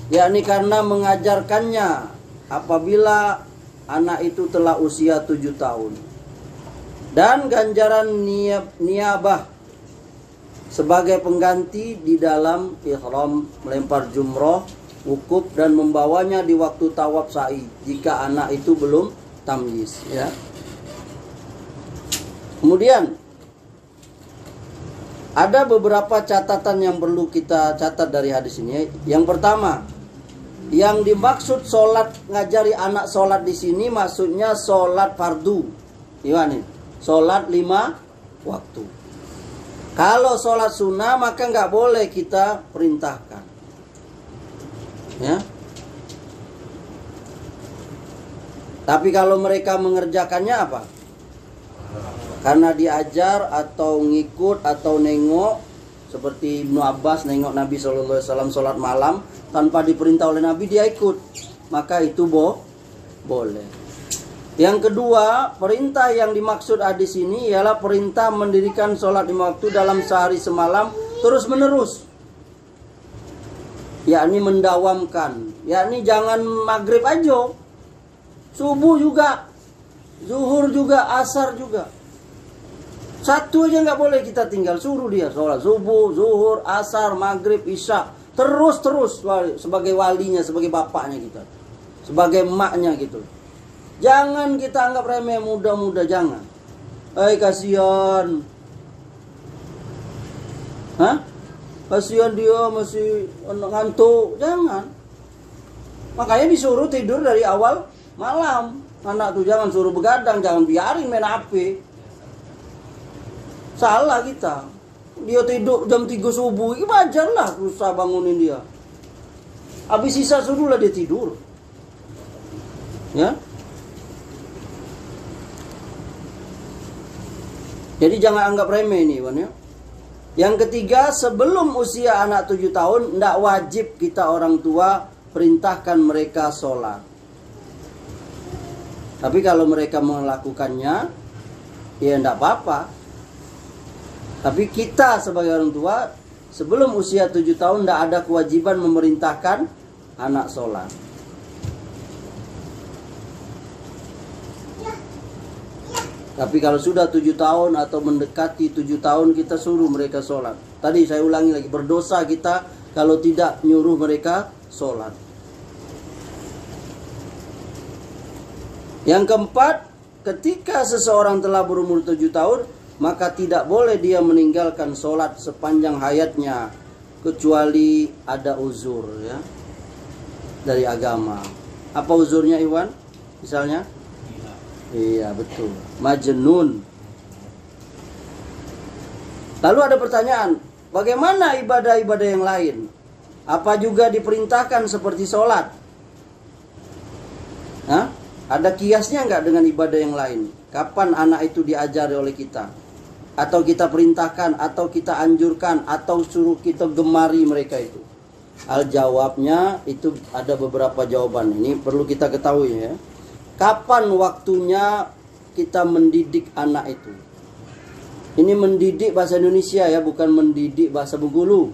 yakni karena mengajarkannya apabila anak itu telah usia 7 tahun. Dan ganjaran niabah sebagai pengganti di dalam ihram, melempar jumroh, wukuf, dan membawanya di waktu tawaf sa'i jika anak itu belum tamyiz ya. Kemudian ada beberapa catatan yang perlu kita catat dari hadis ini. Yang pertama, yang dimaksud sholat, ngajari anak sholat di sini maksudnya sholat fardu. Gimana? Sholat 5 waktu. Kalau sholat sunnah maka nggak boleh kita perintahkan. Ya. Tapi kalau mereka mengerjakannya apa? Karena diajar atau ngikut atau nengok, seperti Ibnu Abbas nengok Nabi SAW sholat malam tanpa diperintah oleh Nabi, dia ikut, maka itu boleh. Yang kedua, perintah yang dimaksud hadis ini ialah perintah mendirikan sholat 5 waktu dalam sehari semalam terus menerus, yakni mendawamkan, yakni jangan maghrib aja, subuh juga, zuhur juga, asar juga. Satu aja nggak boleh kita tinggal, suruh dia sholat subuh, zuhur, asar, maghrib, isya, terus sebagai walinya, sebagai bapaknya kita, sebagai emaknya gitu. Jangan kita anggap remeh muda-muda, jangan. Kasihan. Kasihan dia masih ngantuk, jangan. Makanya disuruh tidur dari awal malam. Anak tuh jangan suruh begadang, jangan biarin main HP. Salah kita. Dia tidur jam 3 subuh, ini wajar lah, susah bangunin dia. Habis sisa suruh lah dia tidur. Ya. Jadi jangan anggap remeh ini, Iwan, ya. Yang ketiga, sebelum usia anak 7 tahun, tidak wajib kita orang tua perintahkan mereka sholat. Tapi kalau mereka melakukannya, ya tidak apa-apa. Tapi kita sebagai orang tua, sebelum usia 7 tahun tidak ada kewajiban memerintahkan anak sholat. Tapi kalau sudah 7 tahun atau mendekati 7 tahun, kita suruh mereka sholat. Tadi saya ulangi lagi, berdosa kita kalau tidak nyuruh mereka sholat. Yang keempat, ketika seseorang telah berumur 7 tahun, maka tidak boleh dia meninggalkan sholat sepanjang hayatnya, kecuali ada uzur, ya, dari agama. Apa uzurnya, Iwan? Misalnya? Iya, betul. Majnun. Lalu ada pertanyaan, bagaimana ibadah-ibadah yang lain? Apa juga diperintahkan seperti sholat? Ada kiasnya nggak dengan ibadah yang lain? Kapan anak itu diajari oleh kita? Atau kita perintahkan, atau kita anjurkan, atau suruh kita gemari mereka itu? Jawabnya itu ada beberapa jawaban. Ini perlu kita ketahui, ya. Kapan waktunya kita mendidik anak itu? Ini mendidik bahasa Indonesia, ya, bukan mendidik bahasa Bengkulu.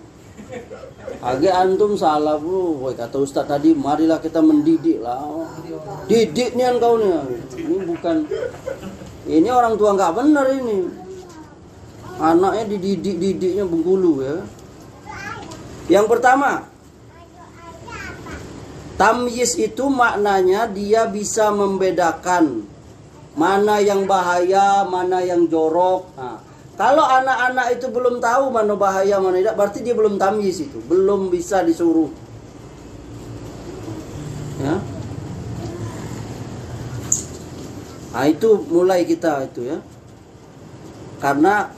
Agak antum salah, bro. Kata Ustaz tadi, marilah kita mendidik lah. Didik nih engkau nih. Ini bukan. Ini orang tua nggak benar ini. Anaknya dididiknya Bengkulu, ya. Yang pertama, tamyiz itu maknanya dia bisa membedakan mana yang bahaya, mana yang jorok. Kalau anak-anak itu belum tahu mana bahaya, mana tidak, berarti dia belum tamyiz itu, belum bisa disuruh. Ya. Itu mulai kita itu, ya. Karena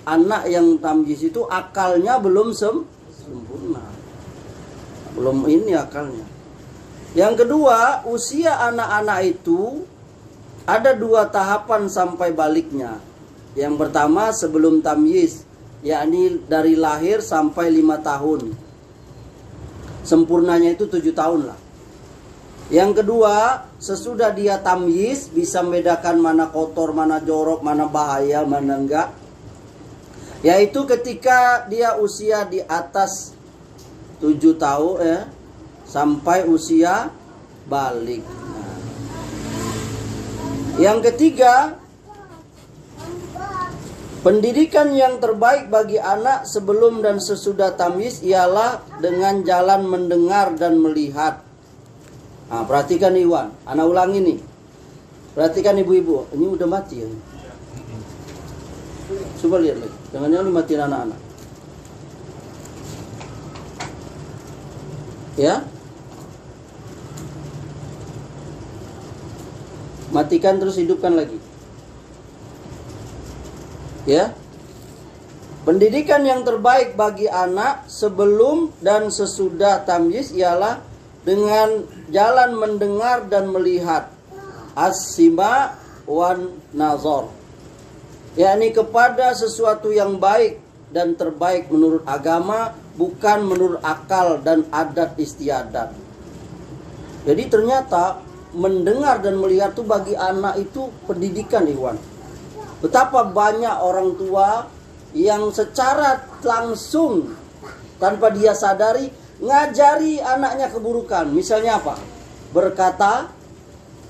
anak yang tamyiz itu akalnya belum sempurna. Belum ini akalnya. Yang kedua, usia anak-anak itu ada 2 tahapan sampai baliknya. Yang pertama sebelum tamyiz, yakni dari lahir sampai 5 tahun. Sempurnanya itu 7 tahun lah. Yang kedua, sesudah dia tamyiz, bisa membedakan mana kotor, mana jorok, mana bahaya, mana enggak. Yaitu ketika dia usia di atas 7 tahun, ya, sampai usia balik. Yang ketiga, pendidikan yang terbaik bagi anak sebelum dan sesudah tamyiz ialah dengan jalan mendengar dan melihat. Perhatikan Iwan, anak ulangi nih. Perhatikan ibu-ibu, ini udah mati ya. Coba lihat lagi, jangan-jangan dimatiin anak-anak. Ya. Matikan terus hidupkan lagi. Ya. Pendidikan yang terbaik bagi anak sebelum dan sesudah tamyiz ialah dengan jalan mendengar dan melihat. as-sima wan nazar, yakni kepada sesuatu yang baik dan terbaik menurut agama, bukan menurut akal dan adat istiadat. Jadi ternyata mendengar dan melihat itu bagi anak itu pendidikan, Iwan. Betapa banyak orang tua yang secara langsung tanpa dia sadari ngajari anaknya keburukan. Misalnya apa? Berkata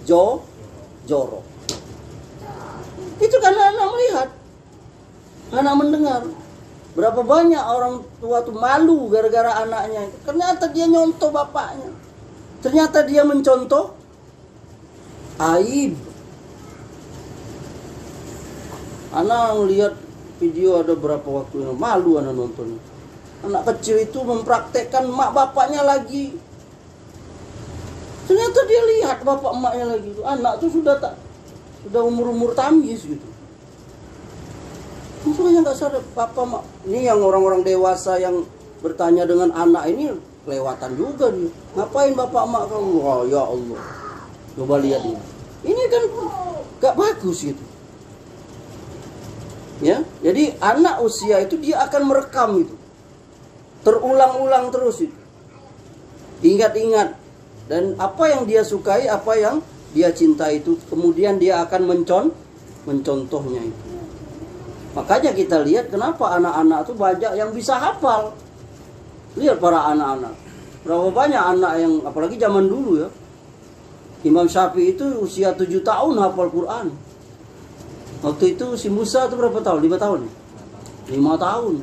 jorok. Itu karena anak melihat, anak mendengar. Berapa banyak orang tua tuh malu gara-gara anaknya. Ternyata dia nyontoh bapaknya. Ternyata dia mencontoh aib. Anak lihat video ada berapa waktu yang malu anak nonton. Anak kecil itu mempraktekkan mak bapaknya lagi. Ternyata dia lihat bapak emaknya lagi. Anak tuh sudah umur tamyiz gitu. Maksudnya nggak sadar papa mak. Ini yang orang-orang dewasa yang bertanya dengan anak ini kelewatan juga nih. Ngapain bapak mak kamu? Oh ya Allah. Coba lihat ini. Ini kan gak bagus gitu. Ya, jadi anak usia itu dia akan merekam itu. Terulang-ulang terus itu. Ingat-ingat. Dan apa yang dia sukai, apa yang dia cintai itu, kemudian dia akan mencontohnya itu. Makanya kita lihat kenapa anak-anak itu banyak yang bisa hafal. Lihat para anak-anak. Berapa banyak anak yang, apalagi zaman dulu ya. Imam Syafi'i itu usia 7 tahun hafal Quran. Waktu itu si Musa itu berapa tahun? 5 tahun? 5 tahun.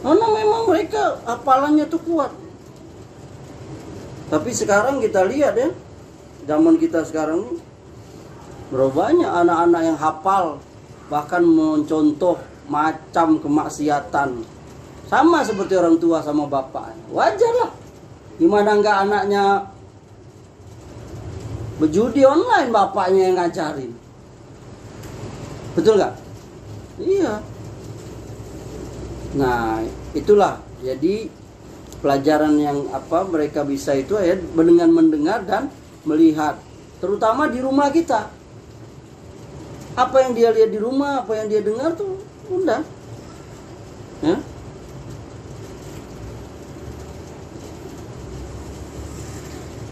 Karena memang mereka hafalannya tuh kuat. Tapi sekarang kita lihat ya, zaman kita sekarang ini berapa banyak anak-anak yang hafal, bahkan mencontoh macam kemaksiatan. Sama seperti orang tua sama bapak. Wajar lah. Gimana enggak anaknya berjudi online, bapaknya yang ngajarin. Betul nggak? Iya. Nah, itulah. Jadi pelajaran yang mereka bisa itu ya dengan mendengar dan melihat, terutama di rumah kita. Apa yang dia lihat di rumah, apa yang dia dengar tuh udah. Ya.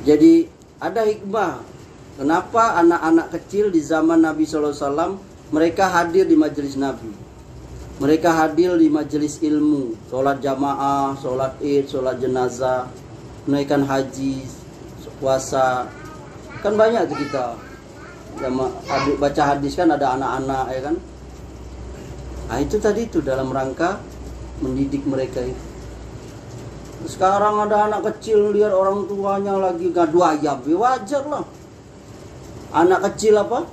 Jadi ada hikmah. Kenapa anak-anak kecil di zaman Nabi SAW mereka hadir di majelis Nabi. Mereka hadir di majelis ilmu, sholat jamaah, sholat id, sholat jenazah, menaikkan haji, puasa. Kan banyak tuh kita baca hadis kan ada anak-anak ya kan. Nah itu tadi itu dalam rangka mendidik mereka itu. Sekarang ada anak kecil lihat orang tuanya lagi ngadu ayam, wajar lah. Anak kecil apa?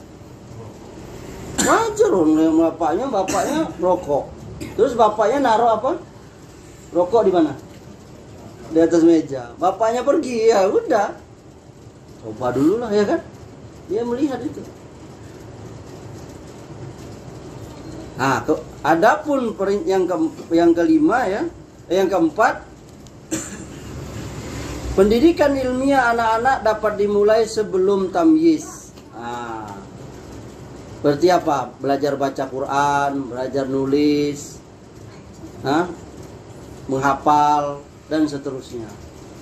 Wajar orang bapaknya rokok. Terus bapaknya naruh apa? Rokok di mana? Di atas meja. Bapaknya pergi, ya udah. Coba dulu lah ya kan. Dia melihat itu. Nah, adapun yang kelima ya, yang keempat, pendidikan ilmiah anak-anak dapat dimulai sebelum tamyiz. Nah, berarti apa? Belajar baca Quran, belajar nulis, menghafal, dan seterusnya.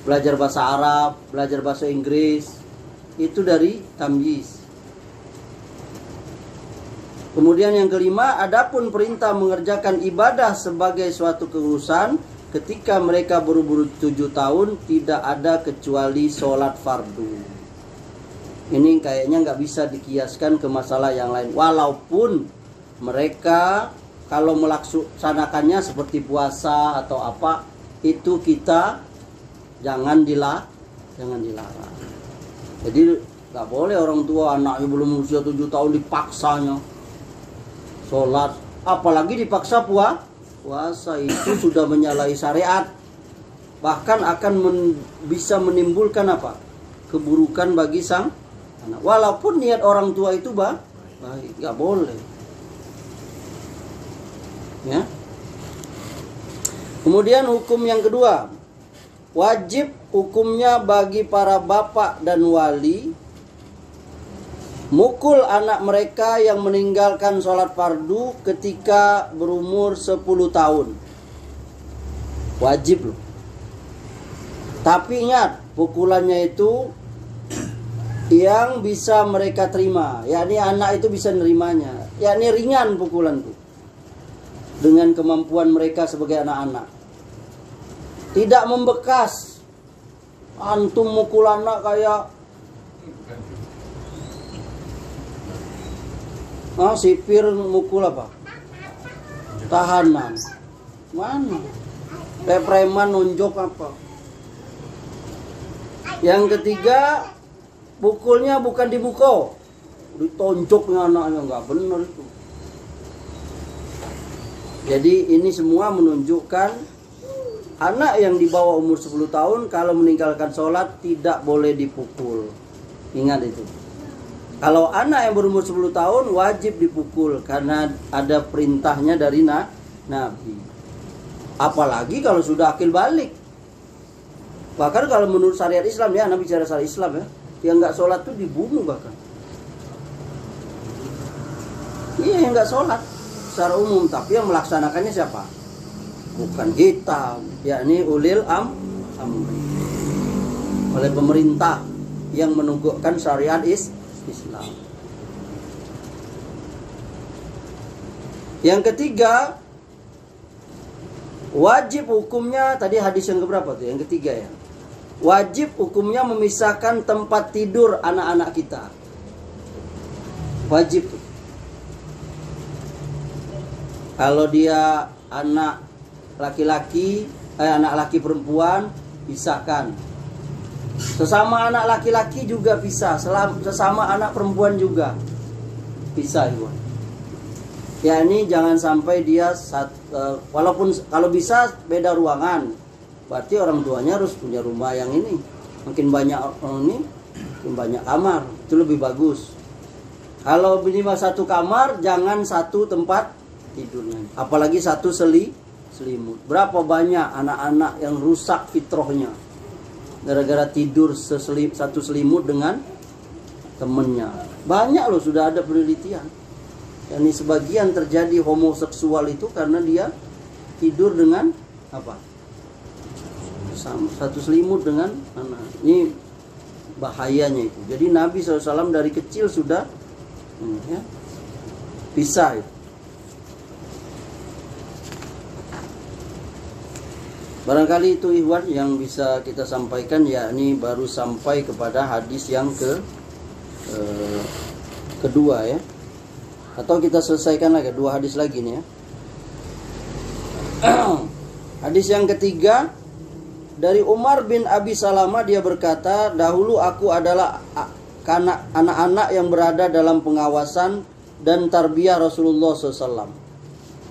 Belajar bahasa Arab, belajar bahasa Inggris, itu dari tamyiz. Kemudian yang kelima, adapun perintah mengerjakan ibadah sebagai suatu keurusan ketika mereka berumur 7 tahun tidak ada kecuali sholat fardu. Ini kayaknya nggak bisa dikiaskan ke masalah yang lain. Walaupun mereka kalau melaksanakannya seperti puasa atau apa, itu kita jangan dilarang. Jadi nggak boleh orang tua anaknya belum usia 7 tahun dipaksanya sholat, apalagi dipaksa puasa, itu sudah menyalahi syariat. Bahkan akan bisa menimbulkan apa? Keburukan bagi sang anak. Walaupun niat orang tua itu baik, nggak boleh. Ya. Kemudian hukum yang kedua, wajib hukumnya bagi para bapak dan wali mukul anak mereka yang meninggalkan sholat fardu ketika berumur 10 tahun. Wajib loh. Tapi ingat, pukulannya itu yang bisa mereka terima, yakni anak itu bisa nerimanya, yakni ringan pukulan itu dengan kemampuan mereka sebagai anak-anak. Tidak membekas. Antum mukul anak kayak sipir mukul apa? Tahanan. Mana? Kayak preman nunjuk apa? Yang ketiga, pukulnya bukan di muka, ditonjoknya anaknya, nggak benar itu. Jadi ini semua menunjukkan anak yang di bawah umur 10 tahun kalau meninggalkan sholat tidak boleh dipukul. Ingat itu. Kalau anak yang berumur 10 tahun wajib dipukul karena ada perintahnya dari Nabi. Apalagi kalau sudah akil balik. Bahkan kalau menurut syariat Islam, ya Nabi bicara syariat Islam ya, yang nggak sholat tuh dibunuh bahkan. Iya, yang nggak sholat secara umum, tapi yang melaksanakannya siapa? Bukan kita, yakni ulil amri, oleh pemerintah yang menegakkan syariat Islam. Yang ketiga, wajib hukumnya, tadi hadis yang keberapa tuh? Yang ketiga ya. Wajib hukumnya memisahkan tempat tidur anak-anak kita. Wajib. Kalau dia anak laki-laki, anak laki perempuan, pisahkan. Sesama anak laki-laki juga pisah, sesama anak perempuan juga pisah juga. Ya ini jangan sampai dia walaupun kalau bisa beda ruangan. Berarti orang tuanya harus punya rumah yang ini. Makin banyak ini, makin banyak kamar. Itu lebih bagus. Kalau minimal satu kamar, jangan satu tempat tidurnya. Apalagi satu selimut. Berapa banyak anak-anak yang rusak fitrahnya gara-gara tidur satu selimut dengan temennya. Banyak loh, sudah ada penelitian. Ini sebagian terjadi homoseksual itu karena dia tidur dengan apa? Satu selimut dengan anak. Ini bahayanya itu. Jadi Nabi SAW dari kecil sudah ya, pisah itu. Barangkali itu ikhwan yang bisa kita sampaikan, yakni baru sampai kepada hadis yang kedua ya. Atau kita selesaikan lagi 2 hadis lagi nih ya. Hadis yang ketiga dari Umar bin Abi Salamah, dia berkata, dahulu aku adalah anak-anak yang berada dalam pengawasan dan tarbiyah Rasulullah SAW.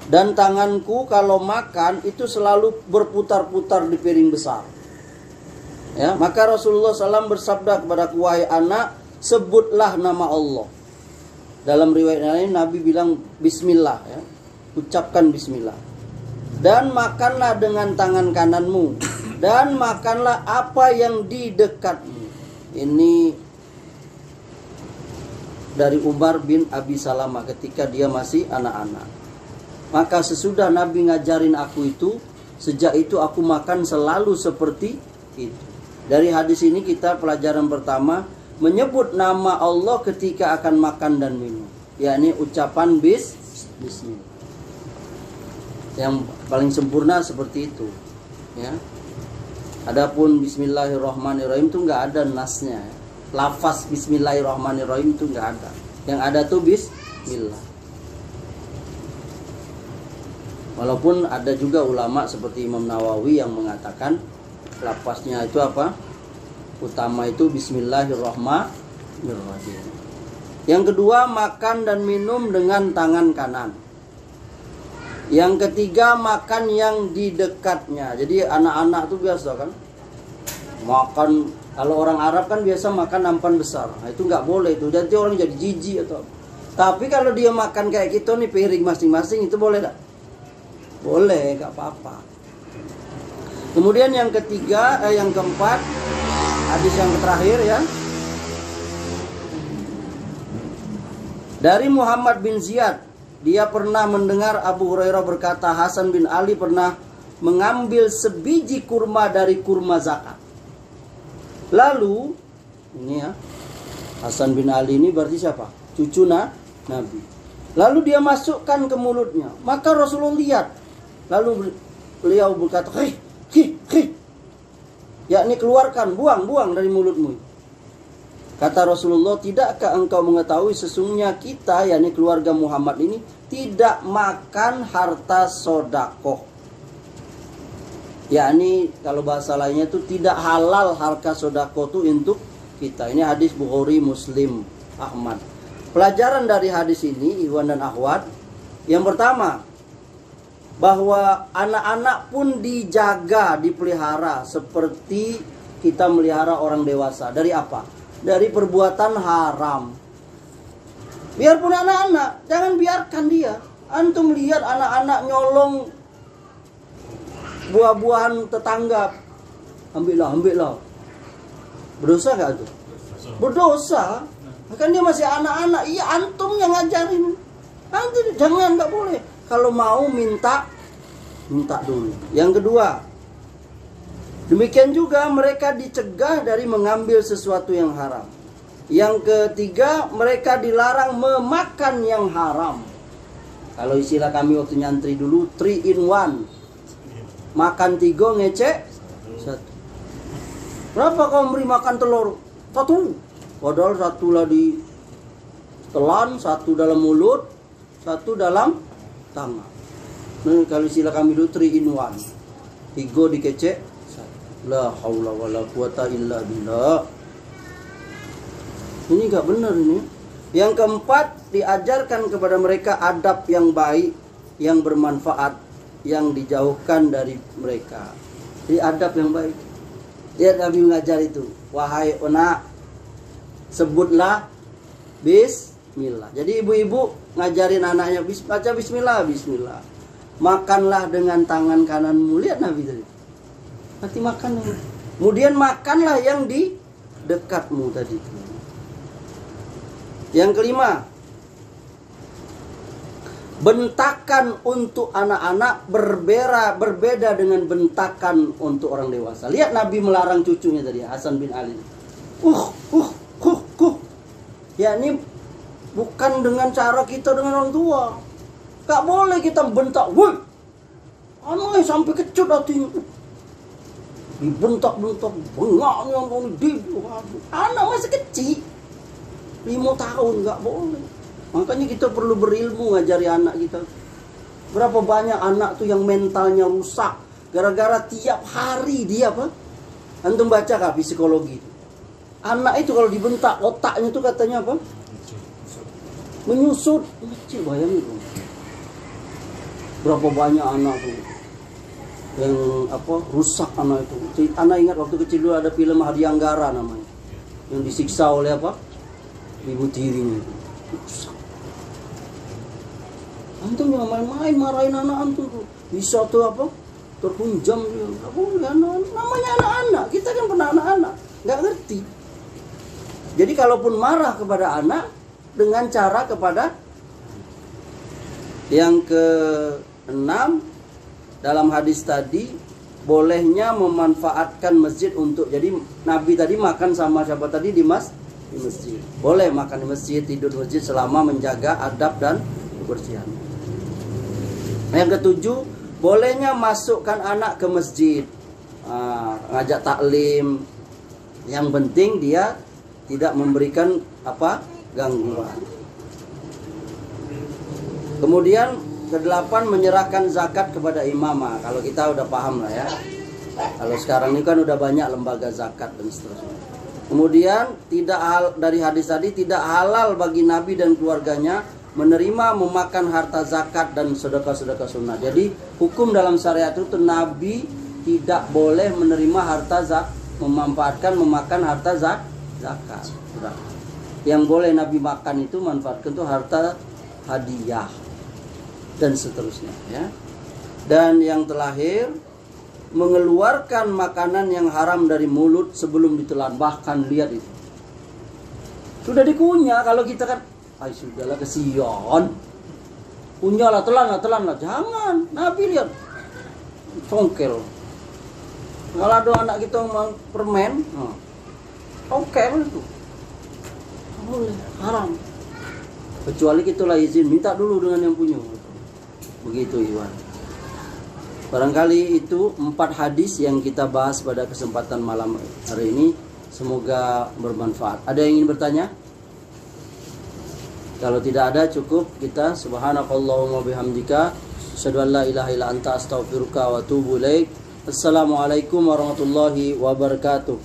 Dan tanganku kalau makan itu selalu berputar-putar di piring besar. Ya, maka Rasulullah SAW bersabda kepadaku, wahai anak, sebutlah nama Allah. Dalam riwayat lain Nabi bilang Bismillah ya. Ucapkan Bismillah. Dan makanlah dengan tangan kananmu. Dan makanlah apa yang di dekatmu. Ini dari Umar bin Abi Salamah ketika dia masih anak-anak. Maka sesudah Nabi ngajarin aku itu, sejak itu aku makan selalu seperti itu. Dari hadis ini kita pelajaran pertama, menyebut nama Allah ketika akan makan dan minum, yakni ucapan bismillah. Yang paling sempurna seperti itu ya. Adapun bismillahirrahmanirrahim itu nggak ada nasnya ya. Lafaz bismillahirrahmanirrahim itu nggak ada. Yang ada tuh bismillah. Walaupun ada juga ulama seperti Imam Nawawi yang mengatakan lafaznya itu apa? Utama itu bismillahirrahmanirrahim. Yang kedua, makan dan minum dengan tangan kanan. Yang ketiga, makan yang di dekatnya. Jadi anak-anak tuh biasa kan makan, kalau orang Arab kan biasa makan nampan besar. Nah, itu nggak boleh itu. Jadi orang jadi jijik atau. Tapi kalau dia makan kayak gitu nih, piring masing-masing, itu boleh tak? Boleh, nggak apa-apa. Kemudian yang ketiga, yang keempat, hadis yang terakhir ya. Dari Muhammad bin Ziyad, dia pernah mendengar Abu Hurairah berkata, Hasan bin Ali pernah mengambil sebiji kurma dari kurma zakat. Lalu, ini ya, Hasan bin Ali ini berarti siapa? Cucu Nabi. Lalu dia masukkan ke mulutnya. Maka Rasulullah lihat. Lalu beliau berkata, hei, yakni keluarkan, buang dari mulutmu. Kata Rasulullah, tidakkah engkau mengetahui sesungguhnya kita, yakni keluarga Muhammad ini, tidak makan harta sodakoh. Yakni kalau bahasa lainnya itu tidak halal harta sodakoh itu untuk kita. Ini hadis Bukhari, Muslim, Ahmad. Pelajaran dari hadis ini, Ikhwan dan Akhwat, yang pertama, bahwa anak-anak pun dijaga, dipelihara seperti kita melihara orang dewasa. Dari apa? Dari perbuatan haram. Biarpun anak-anak, jangan biarkan dia. Antum lihat anak-anak nyolong buah-buahan tetangga, ambillah. Berdosa gak itu? Berdosa. Kan dia masih anak-anak. Iya, antum yang ngajarin. Antum jangan, gak boleh. Kalau mau minta dulu. Yang kedua, demikian juga mereka dicegah dari mengambil sesuatu yang haram. Yang ketiga, mereka dilarang memakan yang haram. Kalau istilah kami waktu nyantri dulu, 3 in 1. Makan 3, ngecek 1. Berapa kau beri makan telur? 1. Padahal 1 lah di telan, 1 dalam mulut, 1 dalam tangan. Nah, kalau istilah kami dulu 3 in 1. 3 dikecek. La haula wala quwata illa billah. Ini enggak benar ini. Yang keempat, diajarkan kepada mereka adab yang baik, yang bermanfaat, yang dijauhkan dari mereka. Jadi adab yang baik. Lihat Nabi mengajar itu. Wahai anak, sebutlah bismillah. Jadi ibu-ibu ngajarin anaknya baca bismillah. Makanlah dengan tangan kananmu. Lihat Nabi tadi. Nanti makan. Kemudian makanlah yang di dekatmu tadi. Yang kelima, bentakan untuk anak-anak berbeda dengan bentakan untuk orang dewasa. Lihat Nabi melarang cucunya tadi, Hasan bin Ali. Ya ini bukan dengan cara kita dengan orang tua. Gak boleh kita bentak. Woi, anak sampai kecut hatinya. Dibentak-bentak, bengaknya, anak masih kecil, 5 tahun, nggak boleh. Makanya kita perlu berilmu ngajari anak kita. Berapa banyak anak tuh yang mentalnya rusak gara-gara tiap hari dia apa? Antum baca kah psikologi? Anak itu kalau dibentak otaknya tuh katanya apa? Menyusut. Kecil, bayangin. Berapa banyak anak tuh yang apa rusak anak itu. Anak ingat waktu kecil dulu ada film Hadianggara namanya, yang disiksa oleh apa? Ibu tirinya itu. Rusak. Antum jangan main-main marahin anak antum tuh. Bisa tuh apa? Terhunjam dia. Enggak boleh anak-anak. Namanya anak-anak. Kita kan pernah anak-anak, nggak ngerti. Jadi kalaupun marah kepada anak dengan cara kepada yang ke-6 dalam hadis tadi, bolehnya memanfaatkan masjid untuk, jadi Nabi tadi makan sama siapa tadi di masjid. Boleh makan di masjid, tidur di masjid selama menjaga adab dan kebersihan. Yang ke-7, bolehnya masukkan anak ke masjid, ngajak taklim. Yang penting dia tidak memberikan apa gangguan. Kemudian ke-8, menyerahkan zakat kepada imamah. Kalau kita udah paham lah ya. Kalau sekarang ini kan udah banyak lembaga zakat dan seterusnya. Kemudian dari hadis tadi, tidak halal bagi Nabi dan keluarganya menerima memakan harta zakat dan sedekah-sedekah sunnah. Jadi hukum dalam syariat itu Nabi tidak boleh menerima harta memakan harta zakat. Sudah. Yang boleh Nabi makan itu manfaatkan itu harta hadiah dan seterusnya ya. Dan yang terakhir, mengeluarkan makanan yang haram dari mulut sebelum ditelan. Bahkan lihat itu sudah dikunyah. Kalau kita kan Ay sudahlah kesian. Punyalah telan lah. Jangan. Nabi lihat. Congkel. Kalau ada anak kita mau permen, congkel itu. Boleh, haram. Kecuali kita lah izin, minta dulu dengan yang punya. Begitu Iwan. Barangkali itu 4 hadis yang kita bahas pada kesempatan malam hari ini. Semoga bermanfaat. Ada yang ingin bertanya? Kalau tidak ada, cukup kita subhanakallahumma bihamdika asyhadu an la ilaha illa anta astaghfiruka wa atubu ilaik. Assalamualaikum warahmatullahi wabarakatuh.